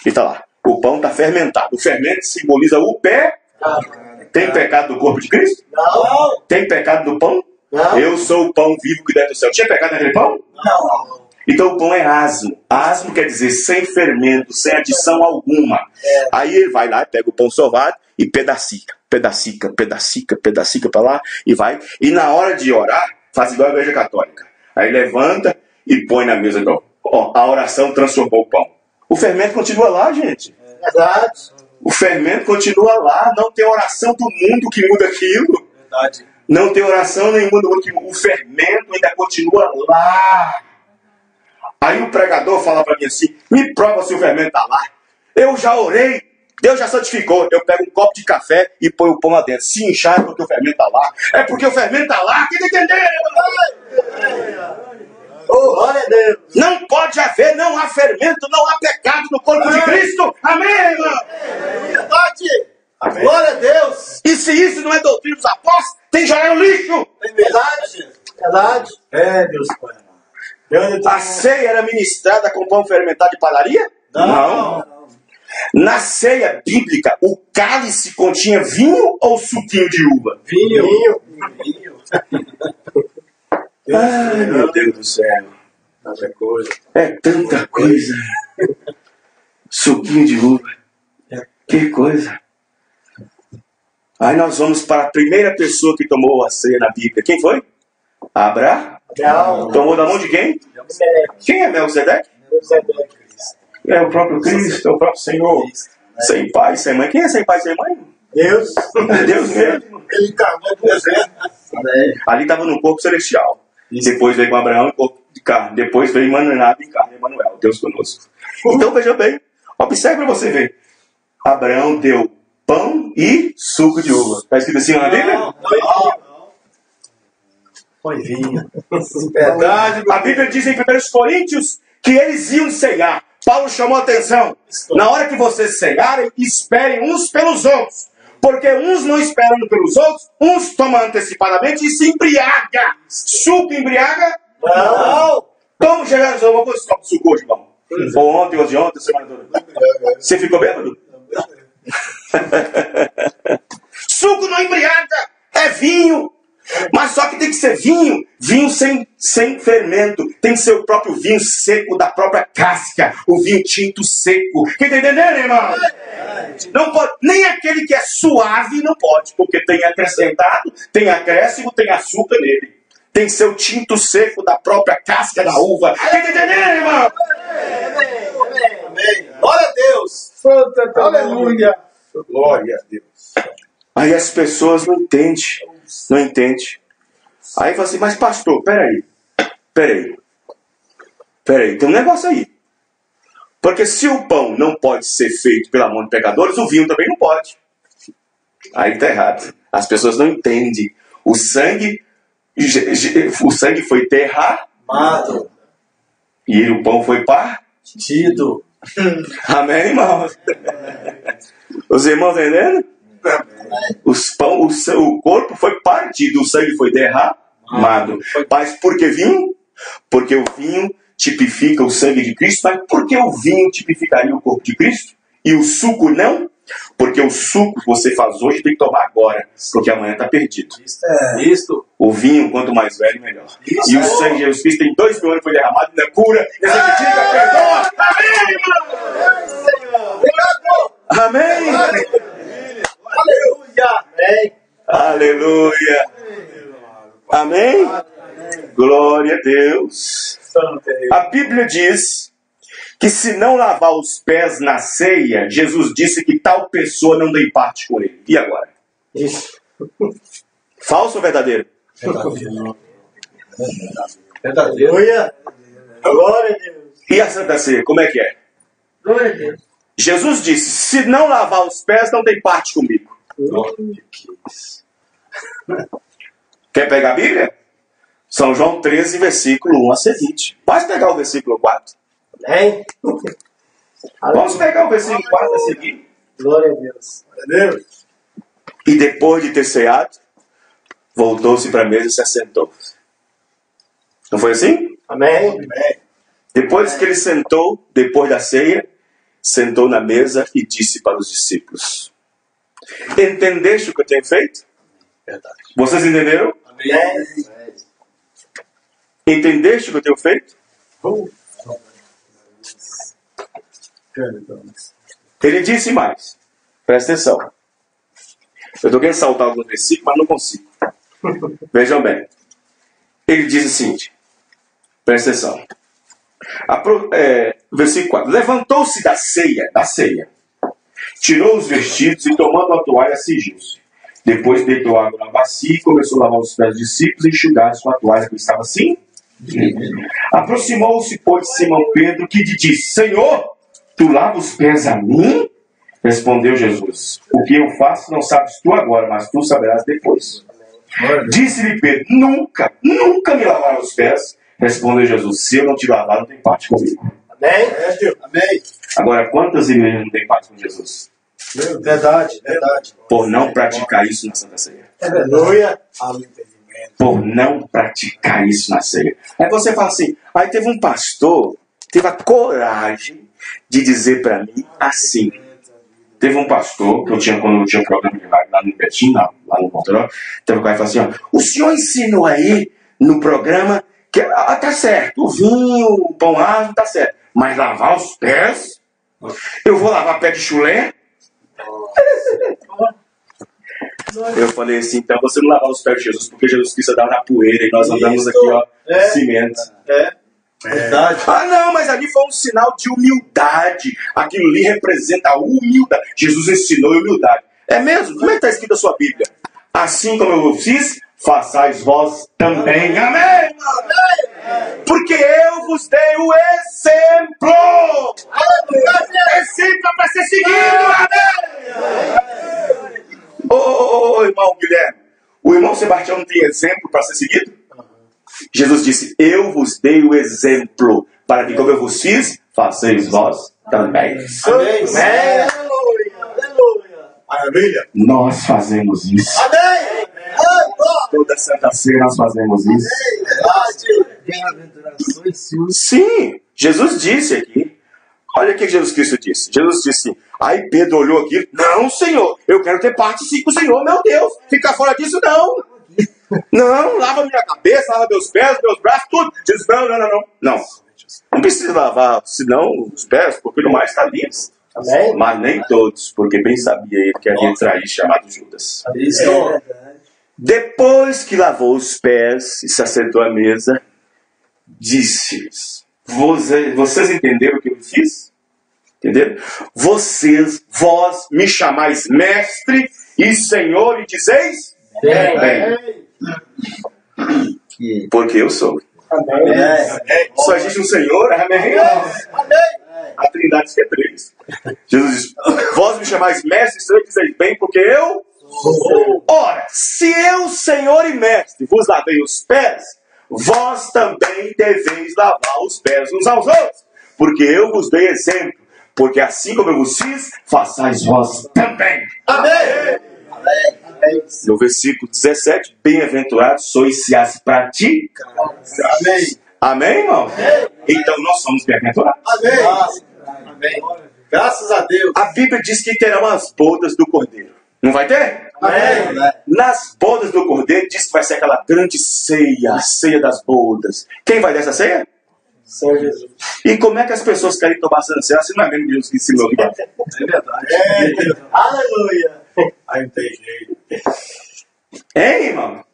e tá lá. O pão está fermentado. O fermento simboliza o pé. Tem pecado do corpo de Cristo? Não. Tem pecado do pão? Não. Eu sou o pão vivo que desce do céu. Tinha pecado naquele pão? Não. Então o pão é asmo. Asmo quer dizer sem fermento, sem adição alguma. Aí ele vai lá, pega o pão salvado e pedacica para lá e vai. E na hora de orar, faz igual a igreja católica. Aí levanta e põe na mesa. Então, a oração transformou o pão. O fermento continua lá, gente. Verdade. O fermento continua lá. Não tem oração do mundo que muda aquilo. Verdade. Não tem oração nenhuma do mundo que muda. O fermento ainda continua lá. Aí o pregador fala para mim assim: me prova se o fermento está lá. Eu já orei, Deus já santificou. Eu pego um copo de café e ponho o pão lá dentro. Se inchar é porque o fermento está lá. É porque o fermento está lá. Quem tá entendendo? Glória a Deus. Não pode haver, não há fermento, não há pecado no corpo de Cristo. Amém, irmão? Verdade. Amém. Glória a Deus. E se isso não é doutrina dos apóstolos, tem que jogar no lixo. Verdade. Verdade. Deus Pai. A ceia era ministrada com pão fermentado de padaria? Não. Na ceia bíblica, o cálice continha vinho ou suquinho de uva? Vinho. Ai, meu Deus do céu. Tanta coisa. É tanta coisa. Suquinho de uva. Que coisa. Aí nós vamos para a primeira pessoa que tomou a ceia na Bíblia. Quem foi? Abraão. Tomou da mão de quem? Quem é Melquisedeque? É o próprio Cristo, é o próprio Senhor. Sem pai, sem mãe. Quem é sem pai, sem mãe? Deus. Deus mesmo. Ele encarnou do deserto. Ali estava no corpo celestial. Depois veio com Abraão em corpo de carne. Depois veio Mananado em carne, Emanuel, Deus conosco. Então veja bem, observe para você ver. Abraão deu pão e suco de uva. Está escrito assim na Bíblia? Foi vinho. Verdade. A Bíblia diz em 1 Coríntios que eles iam ceiar. Paulo chamou a atenção. Na hora que vocês cearem, esperem uns pelos outros. Porque uns não esperam pelos outros, uns tomam antecipadamente e se embriaga. Suco embriaga? Não. Como chegaram? Eu vou pôr esse copo de suco hoje, irmão. Ou ontem, ou de ontem, semana toda. Você ficou bêbado? Suco não embriaga, é vinho. Mas só que tem que ser vinho sem fermento. Tem que ser o próprio vinho seco da própria casca. O vinho tinto seco. Quem tá entendendo, irmão? Não pode, nem aquele que é suave não pode, porque tem acrescentado, tem acréscimo, tem açúcar nele. Tem que ser o tinto seco da própria casca da uva. Quem tá entendendo, irmão? Amém. Glória a Deus. Aleluia. Glória a Deus. Aí as pessoas não entendem. Não entende. Aí fala assim, mas pastor, peraí, tem um negócio aí. Porque se o pão não pode ser feito pela mão de pecadores, o vinho também não pode. Aí está errado. As pessoas não entendem. O sangue foi derramado. E o pão foi partido. Amém, irmão? Os irmãos entendendo? O corpo foi partido, o sangue foi derramado. Mas por que vinho? Porque o vinho tipifica o sangue de Cristo. Mas por que o vinho tipificaria o corpo de Cristo? E o suco não? Porque o suco que você faz hoje tem que tomar agora, porque amanhã está perdido. Isto. O vinho, quanto mais velho, melhor. E o sangue de Jesus Cristo tem 2000 anos, foi derramado na cura. E essa medida perdoa. Amém, irmão! Amém! Aleluia. Amém. Aleluia. Amém? Glória a Deus. A Bíblia diz que se não lavar os pés na ceia, Jesus disse que tal pessoa não tem parte com ele. E agora? Isso. Falso ou verdadeiro? Verdadeiro. Aleluia. Glória a Deus. E a Santa Ceia, como é que é? Glória a Deus. Jesus disse, se não lavar os pés, não tem parte comigo. Quer pegar a Bíblia? São João 13, versículo 1 a seguinte. Pode pegar o versículo 4. Amém. Vamos pegar o versículo 4 a seguir. Glória a Deus. Glória a Deus. E depois de ter ceado, voltou-se para a mesa e se assentou. Não foi assim? Amém. Amém. Depois que ele sentou, depois da ceia, sentou na mesa e disse para os discípulos: entendeste o que eu tenho feito? Verdade. Vocês entenderam? Amém. Entendeste o que eu tenho feito? Ele disse mais. Presta atenção. Eu estou querendo saltar alguns versículos, mas não consigo. Vejam bem. Ele diz o seguinte. Presta atenção. Versículo 4. Levantou-se da ceia, tirou os vestidos e, tomando a toalha, cingiu-se. Depois deitou água na bacia e começou a lavar os pés dos discípulos e enxugar-os com a toalha que estava assim. Aproximou-se, pois, Simão Pedro, que lhe disse: Senhor, tu lavas os pés a mim? Respondeu Jesus: o que eu faço não sabes tu agora, mas tu saberás depois. Disse-lhe Pedro: nunca me lavaram os pés. Respondeu Jesus: se eu não te lavar, não tem parte comigo. Amém? Amém. Agora, quantas igrejas não têm parte com Jesus? Verdade, verdade. Por não praticar isso na Santa Ceia. Aleluia. Aleluia. por não praticar isso na ceia. Aí você fala assim, aí teve um pastor, teve a coragem de dizer para mim assim. Teve um pastor, que eu tinha quando eu tinha um programa de rádio lá no Betim, lá no Monteró, teve um cara que falou assim, ó, o senhor ensinou aí no programa que tá certo, o vinho, o pão ázimo, tá certo, mas lavar os pés? Eu vou lavar pé de chulé? Eu falei assim, então você não lavar os pés de Jesus, porque Jesus Cristo andava na poeira e nós andamos aqui, ó, cimento. Verdade. Ah, não, mas ali foi um sinal de humildade. Aquilo ali representa a humildade. Jesus ensinou humildade. É mesmo? Como é que está escrito na sua Bíblia? Assim como eu fiz, façais vós também. Amém? Porque eu vos dei o exemplo. Exemplo para ser seguido. Amém? Ô, irmão Guilherme, o irmão Sebastião não tem exemplo para ser seguido? Jesus disse, eu vos dei o exemplo, para que como eu vos fiz, façais vós também. Amém. Maravilha. Nós fazemos isso. Amém. Toda Santa Ceia nós fazemos isso. Sim, Jesus disse aqui. Olha o que Jesus Cristo disse. Jesus disse, aí Pedro olhou aqui, não, Senhor, eu quero ter parte sim com o Senhor, meu Deus, ficar fora disso não. Não, lava minha cabeça, lava meus pés, meus braços, tudo. Jesus, não. Não precisa lavar, senão os pés, porque no mais está limpo. Amém. Mas nem todos, porque bem sabia ele que havia traído chamado Judas. Depois que lavou os pés e se assentou à mesa, disse-lhes, vocês entenderam o que eu fiz? Entenderam? Vós me chamais mestre e senhor e dizeis? Bem. Porque eu sou. Amém. Só existe um Senhor, amém? A Trindade é três. Jesus diz, vós me chamais mestre, Senhor, e dizeis bem, porque eu sou. Ora, se eu, Senhor e mestre, vos lavei os pés, vós também deveis lavar os pés uns aos outros, porque eu vos dei exemplo, porque assim como eu vos fiz, façais vós também. Amém. No versículo 17, bem-aventurados sois se as praticam. Amém. Amém, irmão? Então nós somos bem-aventurados. Amém. Graças a Deus. A Bíblia diz que terão as bodas do Cordeiro. Não vai ter? Amém. Nas bodas do Cordeiro diz que vai ser aquela grande ceia, a ceia das bodas. Quem vai dessa ceia? Senhor Jesus. E como é que as pessoas querem tomar essa ceia? Assim não é mesmo Jesus que ensinou. É verdade. Aleluia. Aí não tem jeito. Hein, irmão?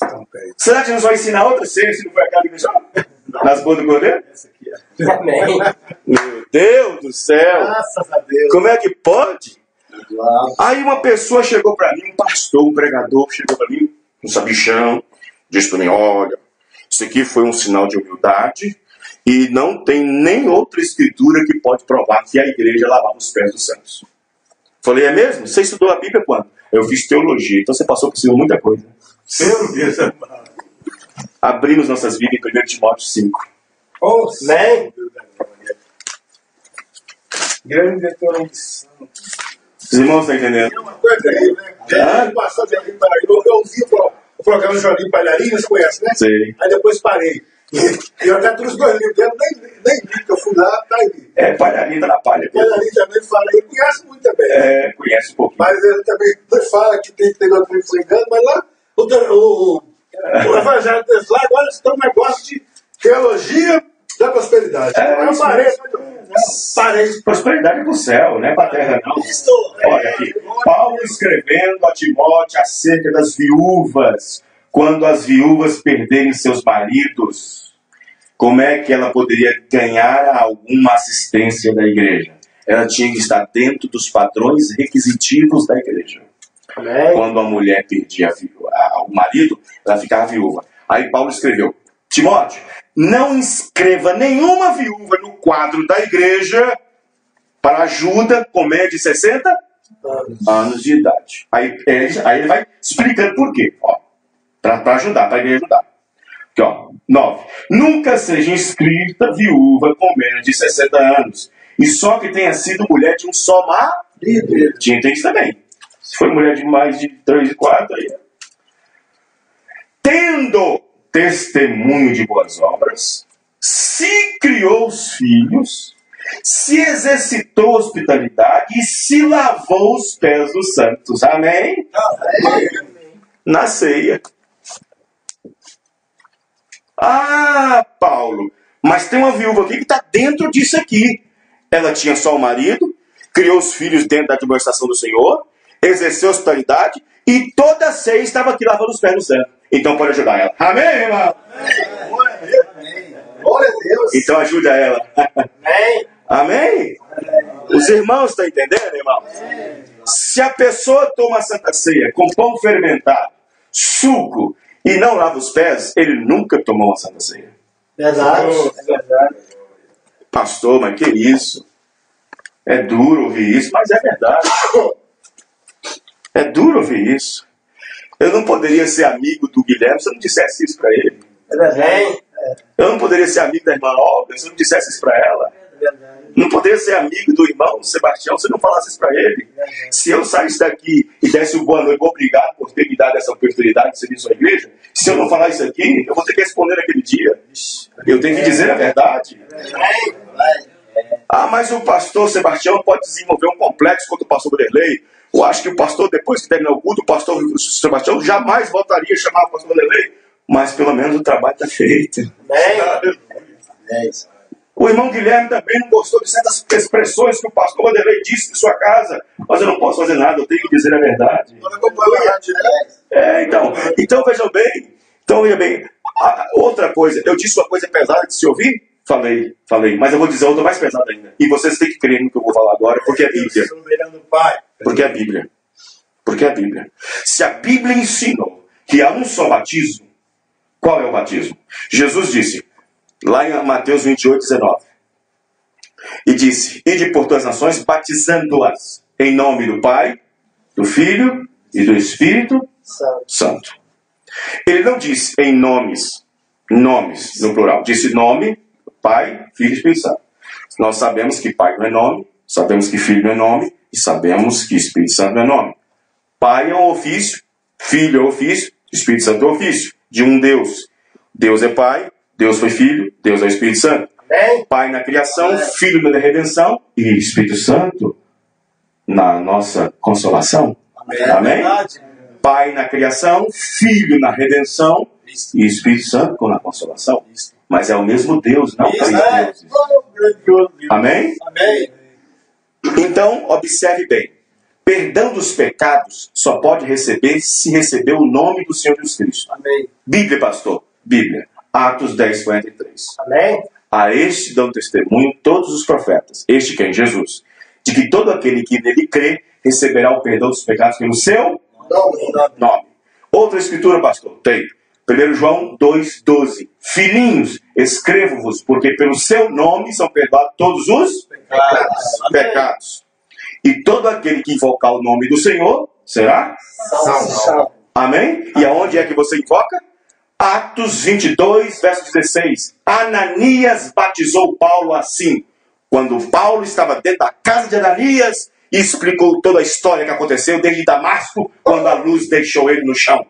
Não tem. Será que nos vai ensinar outra ceia se não for aquela que deixou? Nas bodas do Cordeiro? Amém. Meu Deus do céu! Graças a Deus. Como é que pode? Aí uma pessoa chegou para mim, um pastor, um pregador, chegou para mim, um sabichão, disse para mim, olha, isso aqui foi um sinal de humildade e não tem nem outra escritura que pode provar que a igreja lavava os pés dos santos. Falei, é mesmo? Você estudou a Bíblia quando? Eu fiz teologia, então você passou por cima de muita coisa. Meu Deus. Abrimos nossas Bíblias em 1 Timóteo 5. Amém. Grande determinação. Os irmãos estão entendendo? Tem uma coisa aí, né? Passou de Jardim Palharim. Eu vi o programa do Jardim Palharim, você conhece, né? Sei. Aí depois parei. E eu já trouxe 2 livros dele, nem vi que eu fui lá, tá aí. É, palharinha, tá na palha. Palharim também fala, ele conhece muito também. É, conhece um pouquinho. Mas ele também fala que tem que ter outro livro sem engano, mas lá o Evangelho deles lá agora estão um negócio de teologia da prosperidade. Eu parei. Prosperidade pro céu, não é pra terra, não. Olha aqui, Paulo escrevendo a Timóteo acerca das viúvas. Quando as viúvas perderem seus maridos, como é que ela poderia ganhar alguma assistência da igreja? Ela tinha que estar dentro dos padrões requisitivos da igreja. Amém. Quando a mulher perdia o marido, ela ficava viúva. Aí Paulo escreveu, Timóteo, não inscreva nenhuma viúva no quadro da igreja para ajuda com menos de 60 anos de idade. Aí ele vai explicando por quê. Para ajudar, para a igreja ajudar. Aqui, ó, 9. Nunca seja inscrita viúva com menos de 60 anos. E só que tenha sido mulher de um só marido. Tinha isso também. Se foi mulher de mais de 3 e 4, aí. testemunho de boas obras, se criou os filhos, se exercitou a hospitalidade e se lavou os pés dos santos. Amém? Amém. Na ceia. Ah, Paulo, mas tem uma viúva aqui que está dentro disso aqui. Ela tinha só o marido, criou os filhos dentro da administração do Senhor, exerceu a hospitalidade e toda a ceia estava aqui lavando os pés do santo. Então pode ajudar ela. Amém, irmão? Amém. Glória a Deus. Então ajuda ela. Amém. Amém? Os irmãos estão entendendo, irmão? Se a pessoa toma a Santa Ceia com pão fermentado, suco e não lava os pés, ele nunca tomou a Santa Ceia. Verdade. É verdade. Pastor, mas que isso? É duro ouvir isso, mas é verdade. É duro ouvir isso. Eu não poderia ser amigo do Guilherme se eu não dissesse isso para ele. É verdade. Eu não poderia ser amigo da irmã Olga se eu não dissesse isso para ela. É verdade. Não poderia ser amigo do irmão Sebastião se eu não falasse isso para ele. Se eu saísse daqui e desse o boa noite, obrigado por ter me dado essa oportunidade de servir a sua igreja, se eu não falar isso aqui, eu vou ter que responder naquele dia. Eu tenho que dizer a verdade. Ah, mas o pastor Sebastião pode desenvolver um complexo contra o pastor Vanderlei. Eu acho que o pastor, depois que terminar o culto, o pastor Sebastião jamais voltaria a chamar o pastor Vanderlei. Mas pelo menos o trabalho está feito. O irmão Guilherme também não gostou de certas expressões que o pastor Vanderlei disse em sua casa. Mas eu não posso fazer nada, eu tenho que dizer a verdade. Então vejam bem. Então veja bem. Outra coisa, eu disse uma coisa pesada de se ouvir? Falei. Mas eu vou dizer outra mais pesada ainda. E vocês têm que crer no que eu vou falar agora, porque é Bíblia. Porque é Bíblia. Porque é Bíblia. Se a Bíblia ensinou que há um só batismo, qual é o batismo? Jesus disse, lá em Mateus 28, 19, e disse, ide por todas as nações, batizando-as em nome do Pai, do Filho e do Espírito Santo. Ele não disse em nomes no plural, disse nome, Pai, Filho e Espírito Santo. Nós sabemos que Pai não é nome, sabemos que Filho não é nome, e sabemos que Espírito Santo não é nome. Pai é um ofício, Filho é um ofício, Espírito Santo é um ofício, de um Deus. Deus é Pai, Deus foi Filho, Deus é o Espírito Santo. Amém. Pai na criação, Filho na redenção e Espírito Santo na nossa consolação. Amém? Pai na criação, Filho na redenção e Espírito Santo na consolação. Mas é o mesmo Deus, não três deuses. Amém? Amém. Então, observe bem. Perdão dos pecados só pode receber se receber o nome do Senhor Jesus Cristo. Amém. Bíblia, pastor. Bíblia. Atos 10, 43. Amém. A este dão testemunho todos os profetas. Este quem? Jesus. De que todo aquele que nele crê receberá o perdão dos pecados pelo seu nome. Outra escritura, pastor? Tem. 1 João 2, 12. Filhinhos, escrevo-vos, porque pelo seu nome são perdoados todos os pecados. E todo aquele que invocar o nome do Senhor será salvo. Amém? E aonde é que você invoca? Atos 22, verso 16. Ananias batizou Paulo assim. Quando Paulo estava dentro da casa de Ananias e explicou toda a história que aconteceu desde Damasco, quando a luz deixou ele no chão.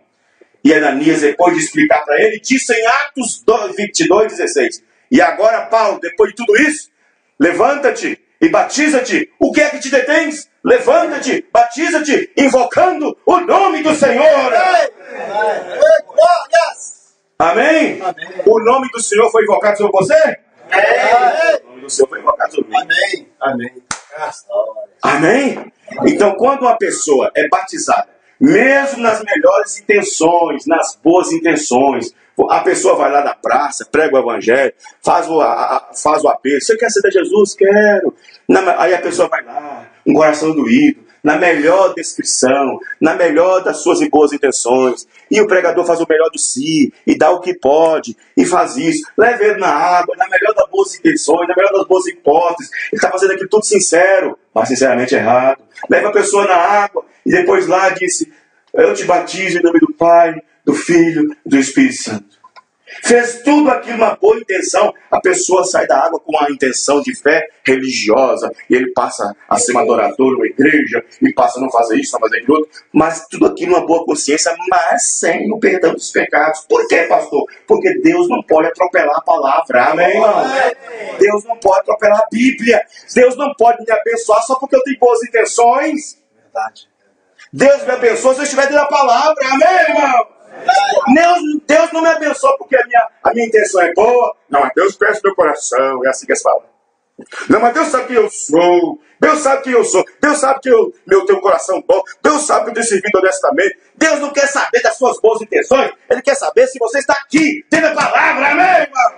E Ananias, depois de explicar para ele, disse em Atos 22, 16. E agora, Paulo, depois de tudo isso, levanta-te e batiza-te. O que é que te detens? Levanta-te, batiza-te, invocando o nome do Senhor. Amém? O nome do Senhor foi invocado sobre você? O nome do Senhor foi invocado sobre mim. Amém? Então, quando uma pessoa é batizada, mesmo nas melhores intenções, nas boas intenções, a pessoa vai lá na praça, prega o evangelho, faz o apelo. Você quer aceitar Jesus? Quero. Aí a pessoa vai lá, um coração doído, na melhor descrição, na melhor das suas boas intenções. E o pregador faz o melhor de si, e dá o que pode, e faz isso. Leva ele na água, na melhor das boas intenções, na melhor das boas hipóteses. Ele está fazendo aquilo tudo sincero, mas sinceramente errado. Leva a pessoa na água, e depois lá disse, eu te batizo em nome do Pai, do Filho e do Espírito Santo. Fez tudo aquilo uma boa intenção. A pessoa sai da água com uma intenção de fé religiosa. E ele passa a ser um adorador numa igreja. E passa a não fazer isso, não fazer aquilo outro. Mas tudo aquilo uma boa consciência, mas sem o perdão dos pecados. Por quê, pastor? Porque Deus não pode atropelar a palavra. Amém, irmão? Deus não pode atropelar a Bíblia. Deus não pode me abençoar só porque eu tenho boas intenções. Verdade. Deus me abençoa se eu estiver dentro da palavra. Amém, irmão? Deus não me abençoa porque a minha intenção é boa. Não, mas Deus conhece meu coração. É assim que eles falam. Não, mas Deus sabe quem eu sou. Deus sabe quem eu sou. Deus sabe que eu tenho um coração bom. Deus sabe que eu tenho servido honestamente. Deus não quer saber das suas boas intenções. Ele quer saber se você está aqui, dentro da palavra. Amém, irmão?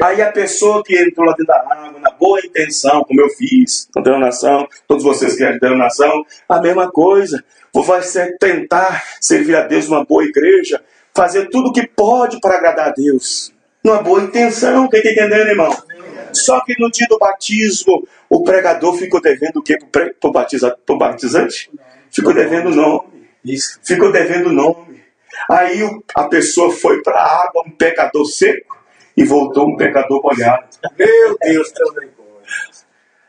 Aí a pessoa que entrou lá dentro da água, na boa intenção, como eu fiz, com denominação, todos vocês que querem denominação, a mesma coisa. Vai tentar servir a Deus numa boa igreja, fazer tudo o que pode para agradar a Deus. Numa boa intenção, quem está entendendo, irmão? Só que no dia do batismo, o pregador ficou devendo o quê para o batizante? Ficou devendo o nome. Ficou devendo o nome. Aí a pessoa foi para a água, um pecador seco, e voltou um pecador molhado. Meu Deus, teu negócio.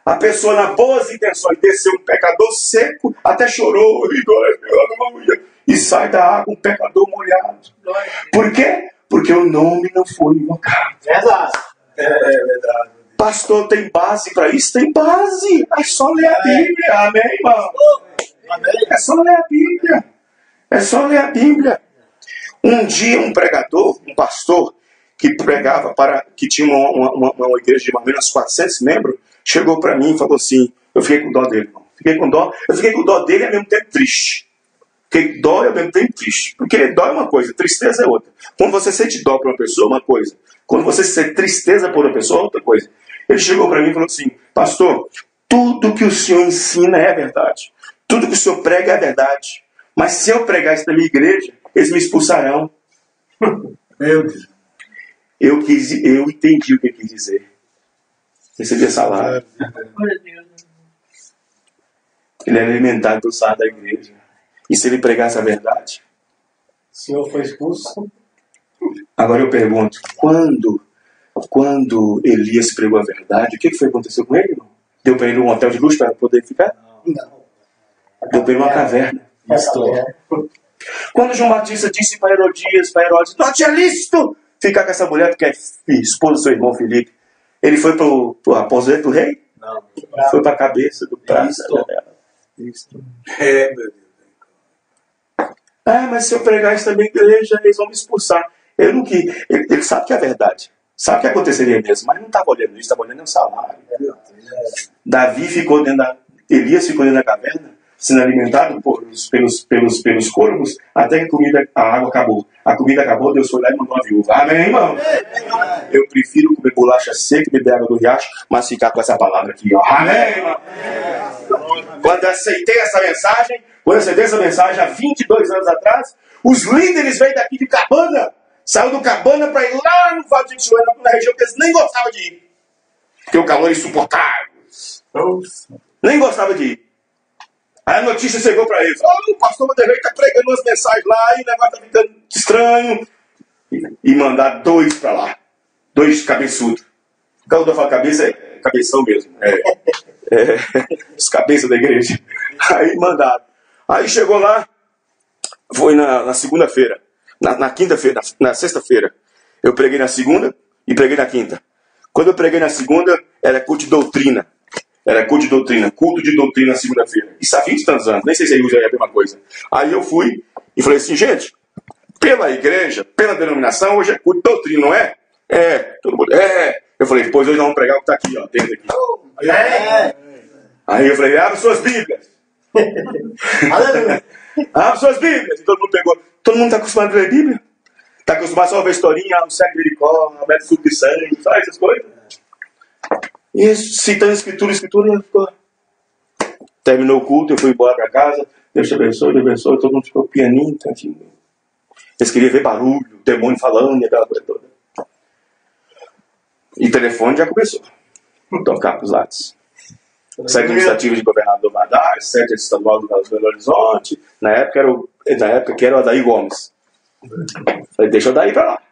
A pessoa, nas boas intenções, desceu um pecador seco, até chorou, e sai da água um pecador molhado. Por quê? Porque o nome não foi invocado. Verdade. É verdade. Pastor, tem base para isso? Tem base. É só ler a Bíblia. Amém, irmão? É só ler a Bíblia. É só ler a Bíblia. Um dia, um pregador, um pastor, que pregava que tinha uma igreja de mais ou menos 400 membros, chegou para mim e falou assim, eu fiquei com dó dele, irmão. Eu fiquei com dó dele e ao mesmo tempo triste. Fiquei dó e ao mesmo tempo triste. Porque dó é uma coisa, tristeza é outra. Quando você sente dó por uma pessoa, é uma coisa. Quando você sente tristeza por uma pessoa, é outra coisa. Ele chegou para mim e falou assim, pastor, tudo que o senhor ensina é verdade. Tudo que o senhor prega é verdade. Mas se eu pregar isso na minha igreja, eles me expulsarão. Meu Deus. Eu entendi o que ele quis dizer. Recebia salário. Ele era alimentado pelo salário da igreja. E se ele pregasse a verdade? O senhor foi expulso? Agora eu pergunto, quando Elias pregou a verdade, o que foi que aconteceu com ele, irmão? Deu para ele um hotel de luxo para poder ficar? Não. Deu para ele uma caverna. Quando João Batista disse para Herodes, não tinha lícito ficar com essa mulher porque é esposa do seu irmão Filipe. Ele foi para o aposento do rei? Não. Foi para a cabeça do prato dela. É, meu Deus. Mas se eu pregar isso também na igreja, eles vão me expulsar. Ele sabe que é verdade. Sabe o que aconteceria mesmo, mas não estava olhando isso, estava olhando o salário. Elias ficou dentro da caverna, sendo alimentado pelos corvos, até que a água acabou. A comida acabou, Deus foi lá e mandou uma viúva. Amém, irmão? Eu prefiro comer bolacha seca e beber água do riacho, mas ficar com essa palavra aqui, ó. Amém, irmão? Quando eu aceitei essa mensagem, há 22 anos atrás, os líderes veio daqui de Cabana, saiu do Cabana para ir lá no Vale de Jequitinhonha, na região que eles nem gostavam de ir. Porque o calor é insuportável. Nem gostava de ir. Aí a notícia chegou para eles. O pastor Vanderlei está pregando umas mensagens lá e o negócio está ficando estranho. E mandar 2 para lá. 2 cabeçudos. Quando eu falo cabeça, é cabeção mesmo. Os cabeças da igreja. Aí mandaram. Aí chegou lá, foi na segunda-feira. Na quinta-feira, na sexta-feira. Eu preguei na segunda e preguei na quinta. Quando eu preguei na segunda, era culto de doutrina. Culto de doutrina na segunda-feira. Isso há 20 e tantos anos, nem sei se aí é a mesma coisa. Aí eu fui e falei assim, gente, pela igreja, pela denominação, hoje é culto de doutrina, não é? Todo mundo, Eu falei, pois hoje nós vamos pregar o que está aqui, ó, dentro aqui. Aí eu falei, abre suas Bíblias. Abre suas Bíblias. E todo mundo pegou. Todo mundo está acostumado a ler a Bíblia? Está acostumado só a ver historinha, o cego de Jericó, o método fruto de sangue, sabe essas coisas? E citando escritura, ficou. Terminou o culto, eu fui embora para casa. Deus te abençoe, todo mundo ficou pianinho, cantinho. Eles queriam ver barulho, o demônio falando e aquela coisa toda. E o telefone já começou a tocar para os lados. Sede administrativa de governador Valadares, sede estadual do Belo Horizonte. Na época que era o Adair Gomes. Falei, deixa eu dar aí pra lá.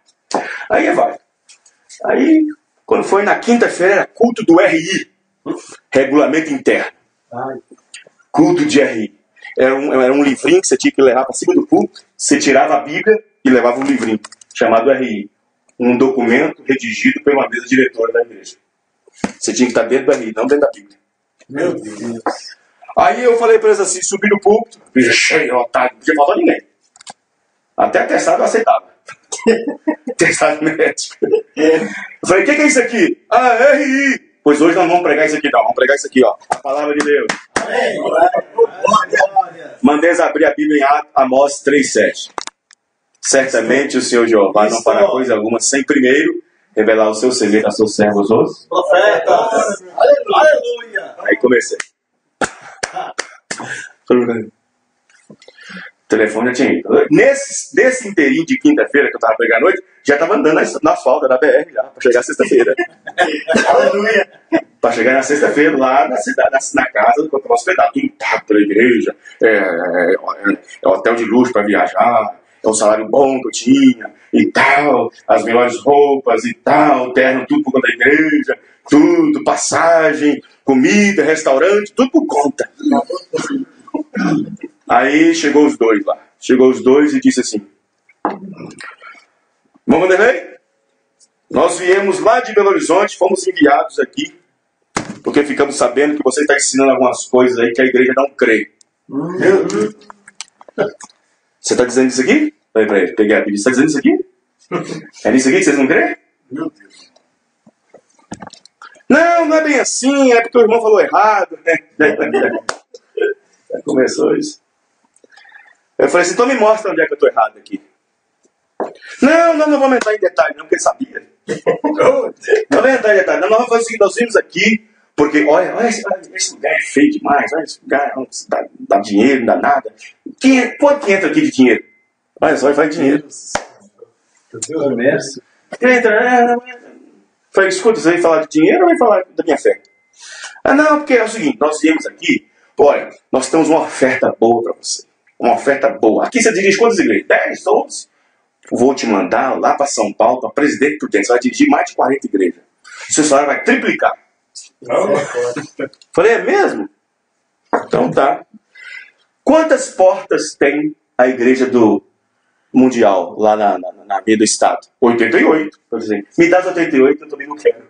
Aí vai. Aí, quando foi na quinta-feira, era culto do RI. Regulamento interno. Culto de RI. Era um livrinho que você tinha que levar para cima do púlpito. Você tirava a Bíblia e levava um livrinho, chamado RI. Um documento redigido pela mesa diretora da igreja. Você tinha que estar dentro do RI, não dentro da Bíblia. Meu Deus. Aí eu falei para eles assim, subi no púlpito, igreja cheia, otário, não podia faltar ninguém. Até atestado eu aceitava. Atestado médico. Eu falei, o que é isso aqui? Ah, RI. Pois hoje nós vamos pregar isso aqui, não. Vamos pregar isso aqui, ó. A palavra de Deus. Mandei eles abrir a Bíblia em Amós 3,7. Certamente o Senhor Jeová não fará coisa alguma sem primeiro revelar o seu segredo a seus servos os Profetas. Aleluia. Aí comecei. O telefone já tinha ido. Nesse inteirinho de quinta-feira que eu estava pregando à noite, já estava andando na asfalto da BR já, para chegar sexta-feira. Aleluia. Para chegar na sexta-feira, lá na cidade, na casa, para hospedar tudo pago pela igreja, é hotel de luxo para viajar, é um salário bom que eu tinha, e tal, as melhores roupas e tal, terno, tudo por conta da igreja, tudo, passagem, comida, restaurante, tudo por conta. Aí chegou os dois lá. Chegou os dois e disse assim: Irmão Vanderlei, nós viemos lá de Belo Horizonte, fomos enviados aqui, porque ficamos sabendo que você está ensinando algumas coisas aí que a igreja não crê. Você está dizendo isso aqui? Falei para ele, peguei a Bíblia. Você está dizendo isso aqui? É nisso aqui que vocês não creem? Meu Deus. Não é bem assim, é porque o irmão falou errado. Já começou isso. Eu falei assim, então me mostra onde é que eu estou errado aqui. Não vamos entrar em detalhe, não, porque ele sabia. Não vamos entrar em detalhe. Não, nós vamos fazer o seguinte, nós vimos aqui, porque olha esse lugar é feio demais, olha, esse lugar não dá dinheiro, não dá nada. Quanto que entra aqui de dinheiro? Olha só, faz dinheiro. Meu comércio. Falei, escuta, você vai falar de dinheiro ou vai falar da minha fé? Não, porque é o seguinte, nós viemos aqui, olha, nós temos uma oferta boa para você. Uma oferta boa. Aqui você dirige quantas igrejas? 10, 12? Vou te mandar lá para São Paulo, para Presidente Prudente. Você vai dirigir mais de 40 igrejas. O seu salário vai triplicar. Falei, é mesmo? Então tá. Quantas portas tem a igreja do Mundial, lá na meia do estado? 88. Por exemplo. Me dá as 88, eu também não quero.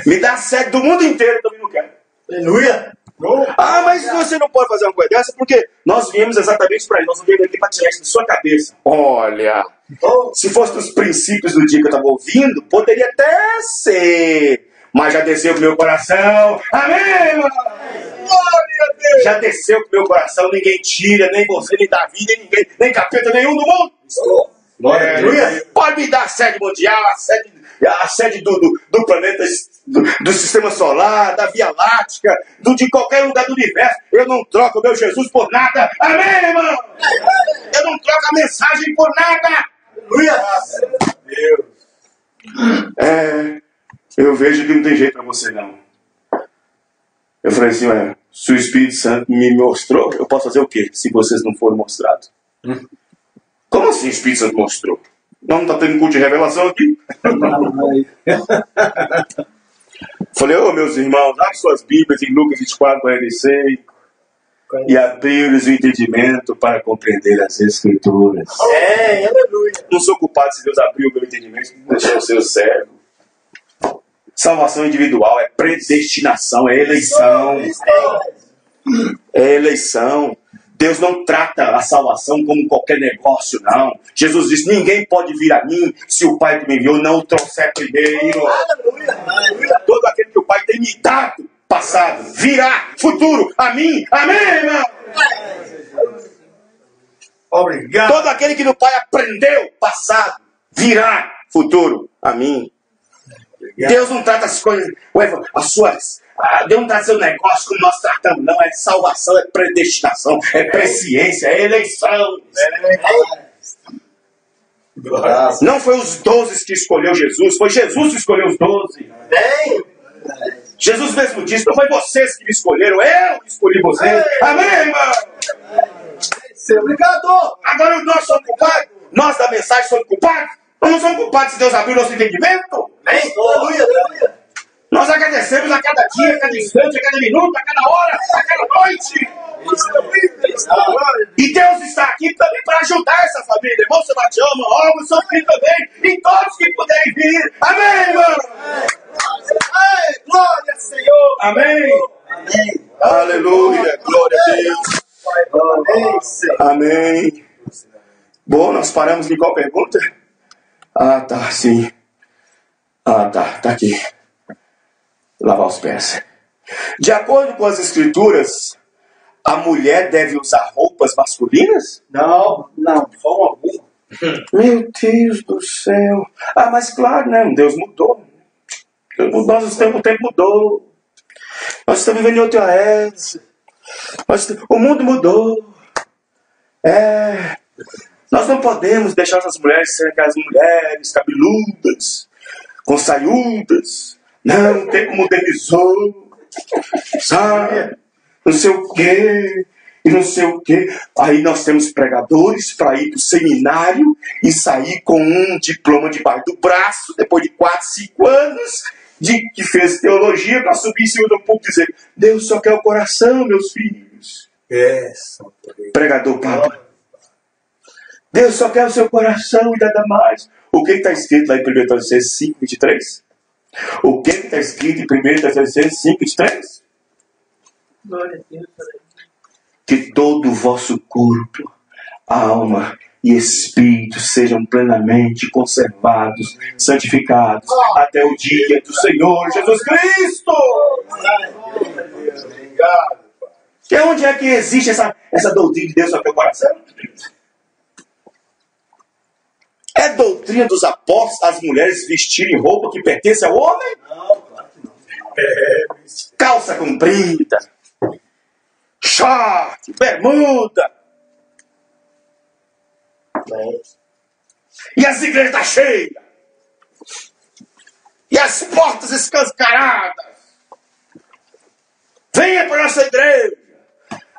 Me dá a sede do mundo inteiro, eu também não quero. Aleluia. Mas você não pode fazer uma coisa dessa, porque nós viemos exatamente para isso. Nós não viemos aqui para tirar isso da sua cabeça. Olha, se fosse dos princípios do dia que eu estava ouvindo, poderia até ser. Mas já desceu pro meu coração. Amém, irmão? Glória a Deus. Já desceu pro meu coração. Ninguém tira, nem você, nem Davi, nem ninguém, nem capeta nenhum do mundo. Pode me dar a sede mundial, a sede do planeta, do sistema solar, da Via Láctea, de qualquer lugar do universo. Eu não troco o meu Jesus por nada. Amém, irmão? Eu não troco a mensagem por nada. Deus. Eu vejo que não tem jeito para você, não. Eu falei assim, olha, se o Espírito Santo me mostrou, eu posso fazer o quê se vocês não forem mostrados? Como assim o Espírito Santo mostrou? Não está tendo culto de revelação aqui? Falei, meus irmãos, abre suas Bíblias em Lucas 24, 46 e abriu-lhes o entendimento para compreender as Escrituras. Aleluia. Não sou culpado se Deus abriu o meu entendimento e deixou o seu servo. Salvação individual é predestinação, é eleição. É eleição. Deus não trata a salvação como qualquer negócio, não. Jesus disse, ninguém pode vir a mim se o Pai que me enviou não o trouxer primeiro. Todo aquele que o Pai tem me dado, passado, virá, futuro, a mim. Amém, irmão? Obrigado. Todo aquele que do Pai aprendeu, passado, virá, futuro, a mim. Deus não trata as coisas, Deus não trata seu negócio como nós tratamos, não. É salvação, é predestinação, é presciência, é eleição. Não foi os 12 que escolheu Jesus, foi Jesus que escolheu os 12. Jesus mesmo disse, não foi vocês que me escolheram, eu escolhi vocês. Amém, irmão? Você é obrigado. Agora nós somos culpados? Nós da mensagem somos culpados? Nós não somos culpados se Deus abriu nosso entendimento? Aleluia, aleluia. Nós agradecemos a cada dia, a cada instante, a cada minuto, a cada hora, a cada noite. E Deus está aqui também para ajudar essa família. Irmão Sebastião, irmão Olga, seu filho também, e todos que puderem vir. Amém, irmão? Glória ao Senhor. Amém. Amém. Aleluia. Glória a Deus. Amém, Senhor. Amém. Bom, nós paramos em qual pergunta? Ah, tá, sim. Ah, tá aqui. Lavar os pés. De acordo com as escrituras, a mulher deve usar roupas masculinas? Não, de forma alguma. Meu Deus do céu. Ah, mas claro, né? Deus mudou. O tempo mudou. Nós estamos vivendo em outra era. O mundo mudou. Nós não podemos deixar essas mulheres serem aquelas mulheres cabeludas, com saiudas. Não, o tempo modernizou. Sabe? Não sei o quê. E não sei o quê. Aí nós temos pregadores para ir para o seminário e sair com um diploma debaixo do braço, depois de 4, 5 anos, que fez teologia, para subir em cima do púlpito e dizer: Deus só quer o coração, meus filhos. Pregador Pablo. Deus só quer o seu coração e nada mais. O que está escrito lá em 1 Tessalonicenses 5, 23? O que está escrito em 1 Tessalonicenses 5, 23? Glória a Deus. Que todo o vosso corpo, alma e espírito sejam plenamente conservados, santificados, até o dia do Senhor Jesus Cristo. Obrigado. Que onde é que existe essa doutrina de Deus no teu coração? É doutrina dos apóstolos as mulheres vestirem roupa que pertence ao homem? Não, claro que não. Calça comprida, short, bermuda. E as igrejas estão cheias. E as portas escancaradas. Venha para a nossa igreja.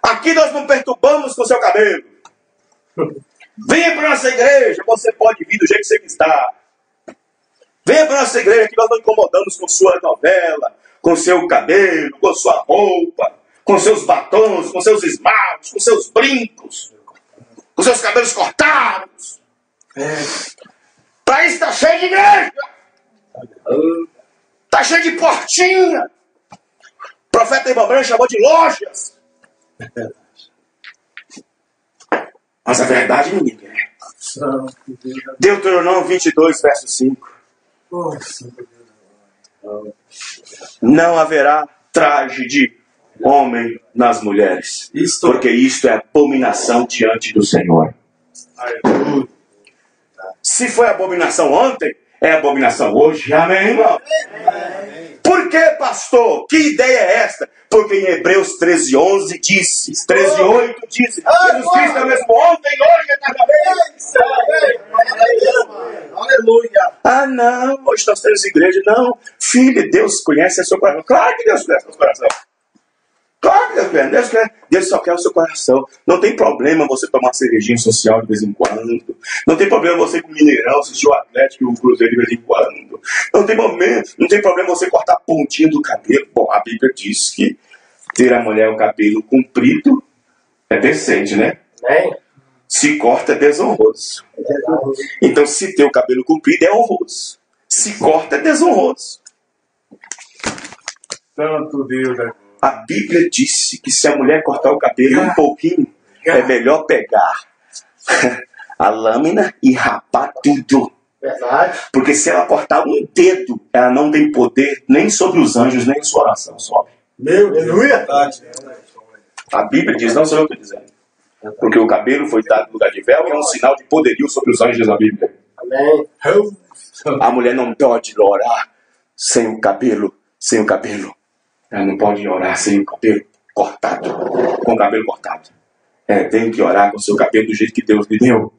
Aqui nós não perturbamos com o seu cabelo. Venha para a nossa igreja. Você pode vir do jeito que você está. Venha para a nossa igreja que nós não incomodamos com sua novela, com seu cabelo, com sua roupa, com seus batons, com seus esmaltes, com seus brincos, com seus cabelos cortados. Para isso está cheio de igreja. Está cheio de portinha. O profeta Ibambrã chamou de lojas. Mas a verdade ninguém quer. Deuteronômio 22, verso 5. Não haverá traje de homem nas mulheres, porque isto é abominação diante do Senhor. Se foi abominação ontem, é abominação hoje. Amém, irmão? Por que, pastor? Que ideia é esta? Porque em Hebreus 13:11 disse, 13:8 disse, Jesus Cristo é o mesmo ontem, hoje, eternamente. Aleluia. Ah, não, hoje nós temos igreja. Não, filho, Deus conhece o seu coração. Claro que Deus conhece o seu coração. Claro que Deus conhece. Deus só quer o seu coração. Não tem problema você tomar cervejinha social de vez em quando. Não tem problema você com o Mineirão, assistir o Atlético e o Cruzeiro de vez em quando. Não tem problema você cortar a pontinha do cabelo. Bom, a Bíblia diz que ter a mulher o cabelo comprido é decente, né? Se corta é desonroso. Então, se ter o cabelo comprido é honroso. Se corta é desonroso. Santo Deus. A Bíblia disse que se a mulher cortar o cabelo um pouquinho, é melhor pegar a lâmina e rapar tudo. Verdade. Porque se ela cortar um dedo, ela não tem poder nem sobre os anjos, nem em sua oração sobe. Meu Deus. Aleluia. A Bíblia diz, não sou eu que estou dizendo. Porque o cabelo foi dado no lugar de véu e é um sinal de poderio sobre os anjos na Bíblia. Amém. A mulher não pode orar sem o cabelo. Ela não pode orar sem o cabelo cortado. Com o cabelo cortado. Tem que orar com o seu cabelo do jeito que Deus lhe deu.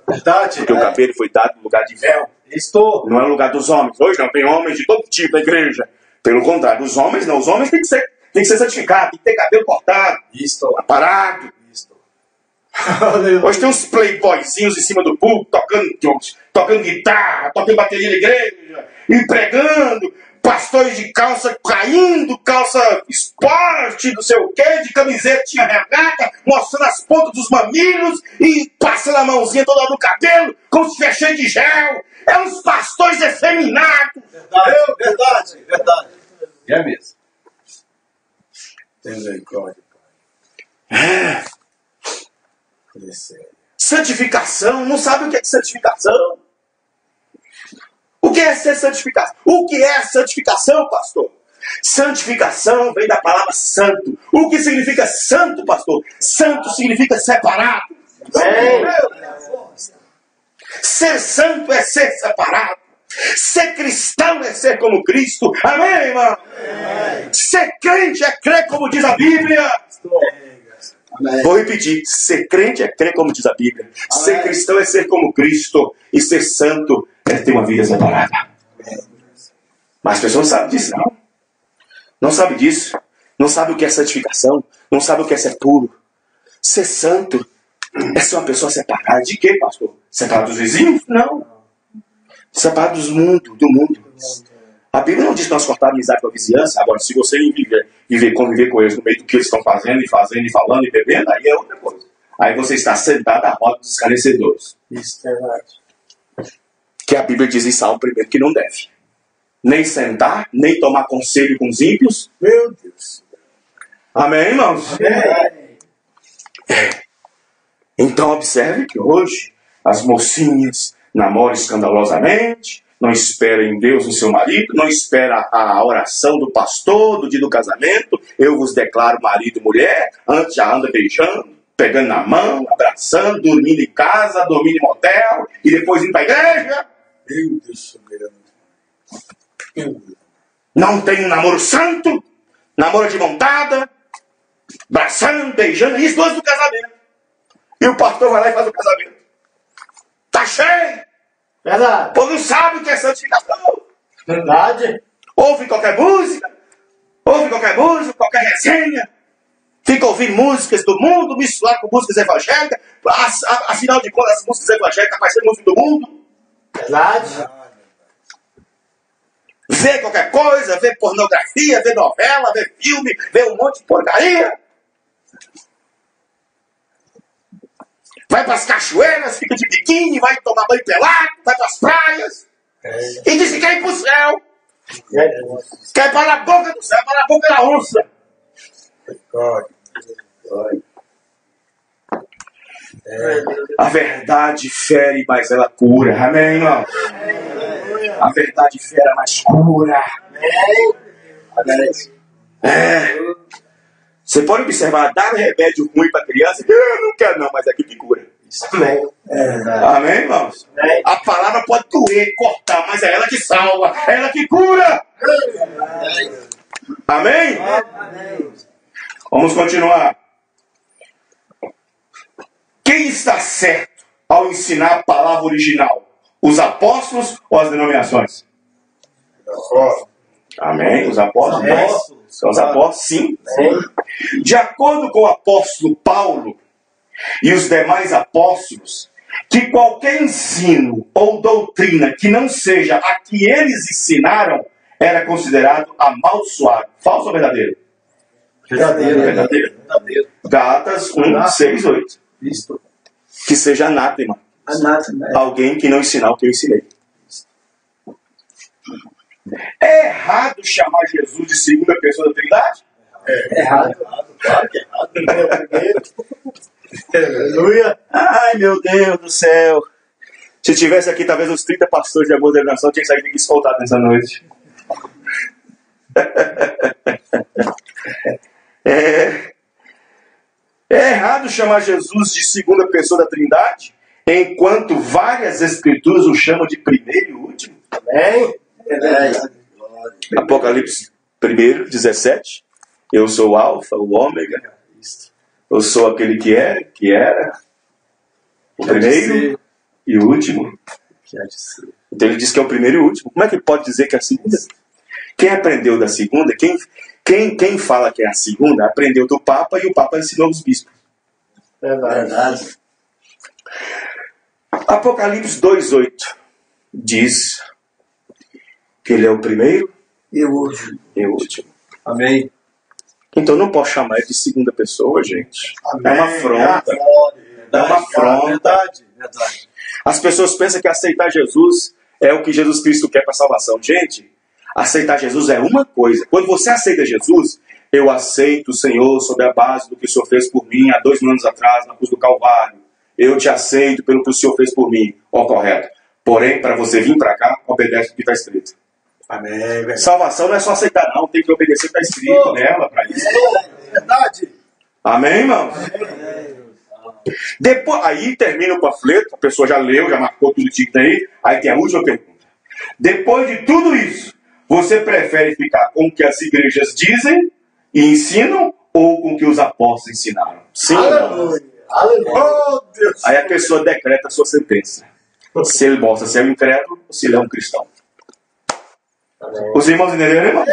Verdade. Porque o cabelo foi dado no lugar de véu. Não é no lugar dos homens. Hoje não tem homens de todo tipo na igreja. Pelo contrário, os homens não. Os homens têm que ser santificados, tem que ter cabelo cortado. Aparado. Hoje tem uns playboyzinhos em cima do púlpito, tocando guitarra, tocando bateria na igreja, e pregando, pastores de calça caindo, calça esporte, não sei o quê, de camisetinha regata, mostrando as pontas dos mamilos e passando a mãozinha toda no cabelo, como se tivesse cheio de gel. É uns pastores efeminados. Verdade. É mesmo. Misericórdia. Santificação, não sabe o que é santificação? O que é ser santificação? O que é santificação, pastor? Santificação vem da palavra santo. O que significa santo, pastor? Santo significa separado. Ser santo é ser separado. Ser cristão é ser como Cristo. Amém, irmão? Ser crente é crer como diz a Bíblia. Amém. Vou repetir. Ser crente é crer como diz a Bíblia. Amém. Ser cristão é ser como Cristo. E ser santo é ter uma vida separada. Mas as pessoas não sabem disso, não. Não sabem disso. Não sabem o que é santificação. Não sabem o que é ser puro. Ser santo é ser uma pessoa separada. De quê, pastor? Separado dos vizinhos? Não. Separado do mundo. A Bíblia não diz que nós cortamos amizade com a vizinhança. Agora, se você conviver com eles no meio do que eles estão fazendo, e falando, e bebendo, aí é outra coisa. Aí você está sentado à roda dos escarnecedores. Isso é verdade. Que a Bíblia diz em Salmo primeiro que não deve. Nem sentar, nem tomar conselho com os ímpios. Meu Deus. Amém, irmãos? Amém. Então observe que hoje as mocinhas namoram escandalosamente, não espera em Deus o seu marido, não espera a oração do pastor do dia do casamento. Eu vos declaro marido e mulher, antes já anda beijando, pegando na mão, abraçando, dormindo em casa, dormindo em motel, e depois indo para a igreja. Meu Deus soberano. Não tem um namoro santo, namoro de montada, abraçando, beijando, isso dois do casamento. E o pastor vai lá e faz o casamento. Tá cheio. Verdade. O povo não sabe o que é santificação. Verdade. Ouve qualquer música, qualquer resenha. Fica ouvindo músicas do mundo, misturar com músicas evangélicas. Afinal de contas, as músicas evangélicas vai ser música do mundo. Verdade. Vê qualquer coisa, vê pornografia, vê novela, vê filme, vê um monte de porcaria. Vai para as cachoeiras, fica de biquíni, vai tomar banho pelado, vai para as praias. E diz que quer ir para o céu. Quer ir para a boca do céu, para a boca da onça. A verdade fere, mas ela cura. Amém, irmão? A verdade fere, mas cura. Você pode observar, dar remédio ruim para criança, eu não quero não, mas é aquilo que cura. Amém. Amém, irmãos? A palavra pode doer, cortar, mas é ela que salva, é ela que cura. Amém? Vamos continuar. Quem está certo ao ensinar a palavra original? Os apóstolos ou as denominações? Amém? Os apóstolos? Os apóstolos, sim. De acordo com o apóstolo Paulo e os demais apóstolos, que qualquer ensino ou doutrina que não seja a que eles ensinaram era considerado amaldiçoado. Falso ou verdadeiro? Verdadeiro. Gálatas 1, 6, 8. Isto. Que seja anátema. Alguém que não ensinar o que eu ensinei. É errado chamar Jesus de segunda pessoa da Trindade? É errado. Claro que é errado. Aleluia. Ai, meu Deus do céu. Se tivesse aqui, talvez uns 30 pastores de alguma denominação tinham que sair daqui escoltados nessa noite. É errado chamar Jesus de segunda pessoa da Trindade, enquanto várias escrituras o chamam de primeiro e último. Amém. Apocalipse 1, 17. Eu sou o Alfa, o Ômega. Eu sou aquele que é, que era, o primeiro e o último. Então ele diz que é o primeiro e o último. Como é que ele pode dizer que é a segunda? Quem aprendeu da segunda, quem fala que é a segunda, aprendeu do Papa e o Papa ensinou os bispos. Verdade. Apocalipse 2:8 diz que ele é o primeiro E o último. e o último. Amém. Então não posso chamar ele de segunda pessoa, gente. Amém. É uma afronta. É uma afronta. Verdade. As pessoas pensam que aceitar Jesus é o que Jesus Cristo quer para a salvação. Gente, aceitar Jesus é uma coisa. Quando você aceita Jesus, eu aceito o Senhor sob a base do que o Senhor fez por mim há 2 anos atrás, na cruz do Calvário. Eu te aceito pelo que o Senhor fez por mim. Ó, correto. Porém, para você vir para cá, obedece o que está escrito. Amém. Verdade. Salvação não é só aceitar, não. Tem que obedecer o que está escrito nela para isso. Verdade. Amém, irmãos? Depois, aí termina o panfleto, a pessoa já leu, já marcou tudo que tem aí tem a última pergunta. Depois de tudo isso, você prefere ficar com o que as igrejas dizem e ensinam ou com o que os apóstolos ensinaram? Sim ou não? Aleluia. Aleluia. Oh, Deus. Aí a pessoa decreta a sua sentença. Se ele mostra se é um incrédulo ou se ele é um cristão. Os irmãos entenderam, irmão?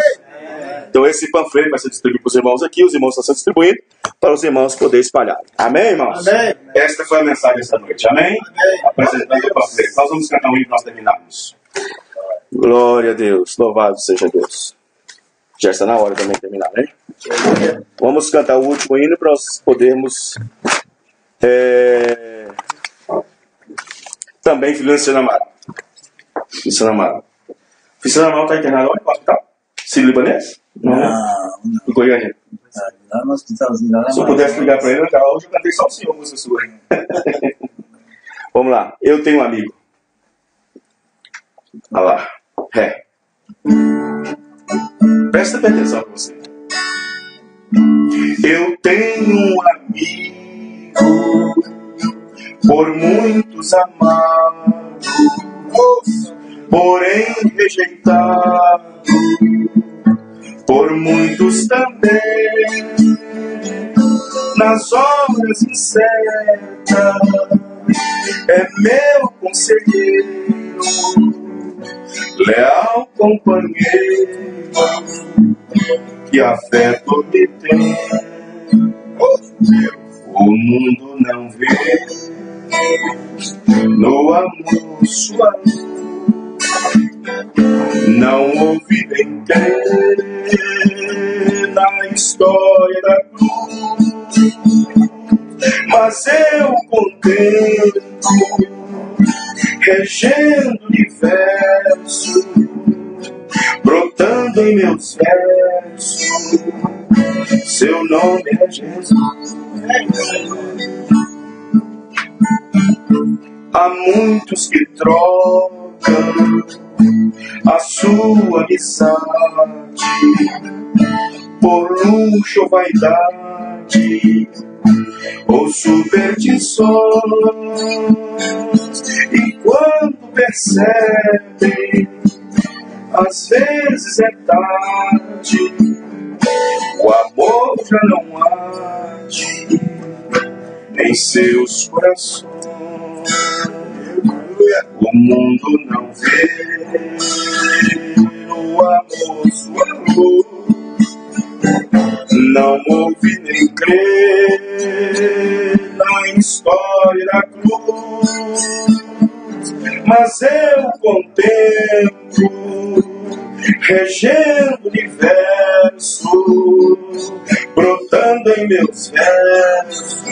Então esse panfleto vai ser distribuído para os irmãos aqui, os irmãos estão sendo distribuindo para os irmãos poderem espalhar. Amém, irmãos? Amém. Esta foi a mensagem desta noite. Amém? Apresentando o panfleto. Nós vamos cantar um hino e nós terminamos. Glória a Deus. Louvado seja Deus. Já está na hora também de terminar, né? Vamos cantar o último hino para nós podermos também Feliciano Amaral. Feliciano Amaral. Feliciano Amaral está internado onde? No hospital? Sírio-Libanês? Não. Em Goiânia. Lá no hospitalzinho. Lá na Se eu pudesse ligar para ele, hoje eu cantei só o senhor, música sua. Vamos lá. Eu tenho um amigo. Olha lá. Ré. Presta bem atenção para você. Eu tenho um amigo, por muitos amado, porém rejeitado, por muitos também, nas horas incertas, é meu conselheiro, leal companheiro, que afeto me tem. O mundo não vê no amor sua luz, não ouvi nem ter na história da cruz, mas eu contemplo regendo o universo, brotando em meus versos, seu nome é Jesus. Há muitos que trocam a sua amizade por luxo ou vaidade ou superstições, e quando percebem, às vezes é tarde, o amor já não age em seus corações. O mundo não vê no amor sua luz, não ouve nem crê na história da cruz, mas eu contemplo regendo o universo, brotando em meus versos,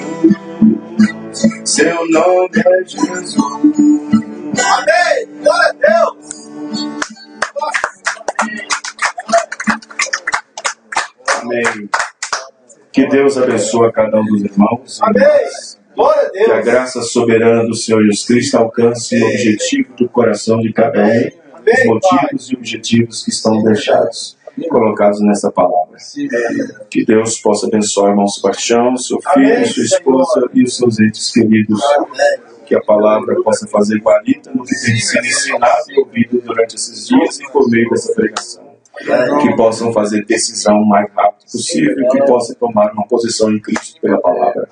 seu nome é Jesus. Amém! Glória a Deus! Amém. Que Deus abençoe a cada um dos irmãos. Amém! Glória a Que a Deus! graça soberana do Senhor Jesus Cristo alcance o objetivo do coração de cada um, os motivos e objetivos que estão deixados e colocados nessa palavra. Que Deus possa abençoar o irmão Sebastião, seu filho, sua esposa e os seus entes queridos. Que a palavra possa fazer guarita no que tem sido ensinado e ouvido durante esses dias e por meio dessa pregação. Que possam fazer decisão o mais rápido possível e que possam tomar uma posição em Cristo pela palavra.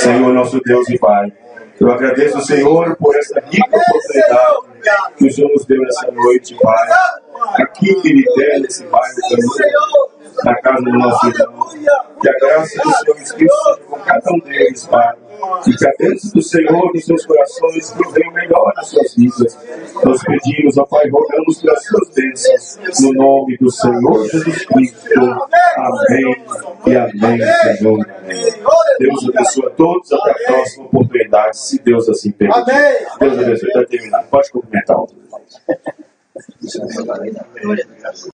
Senhor, nosso Deus e Pai, eu agradeço ao Senhor por essa rica oportunidade que o Senhor nos deu nessa noite, Pai. Aqui em Pirité, nesse bairro também. na casa do nosso irmão. Que a graça do Senhor Espírito seja com cada um deles, Pai. E que a bênção do Senhor nos seus corações provém o melhor nas suas vidas. Nós pedimos, ó Pai, rogamos pelas suas bênçãos, no nome do Senhor Jesus Cristo. Amém e amém, Senhor. Amém. Deus abençoe a todos. Até a próxima oportunidade, se Deus assim permitir. Deus abençoe. Para terminar, pode cumprimentar o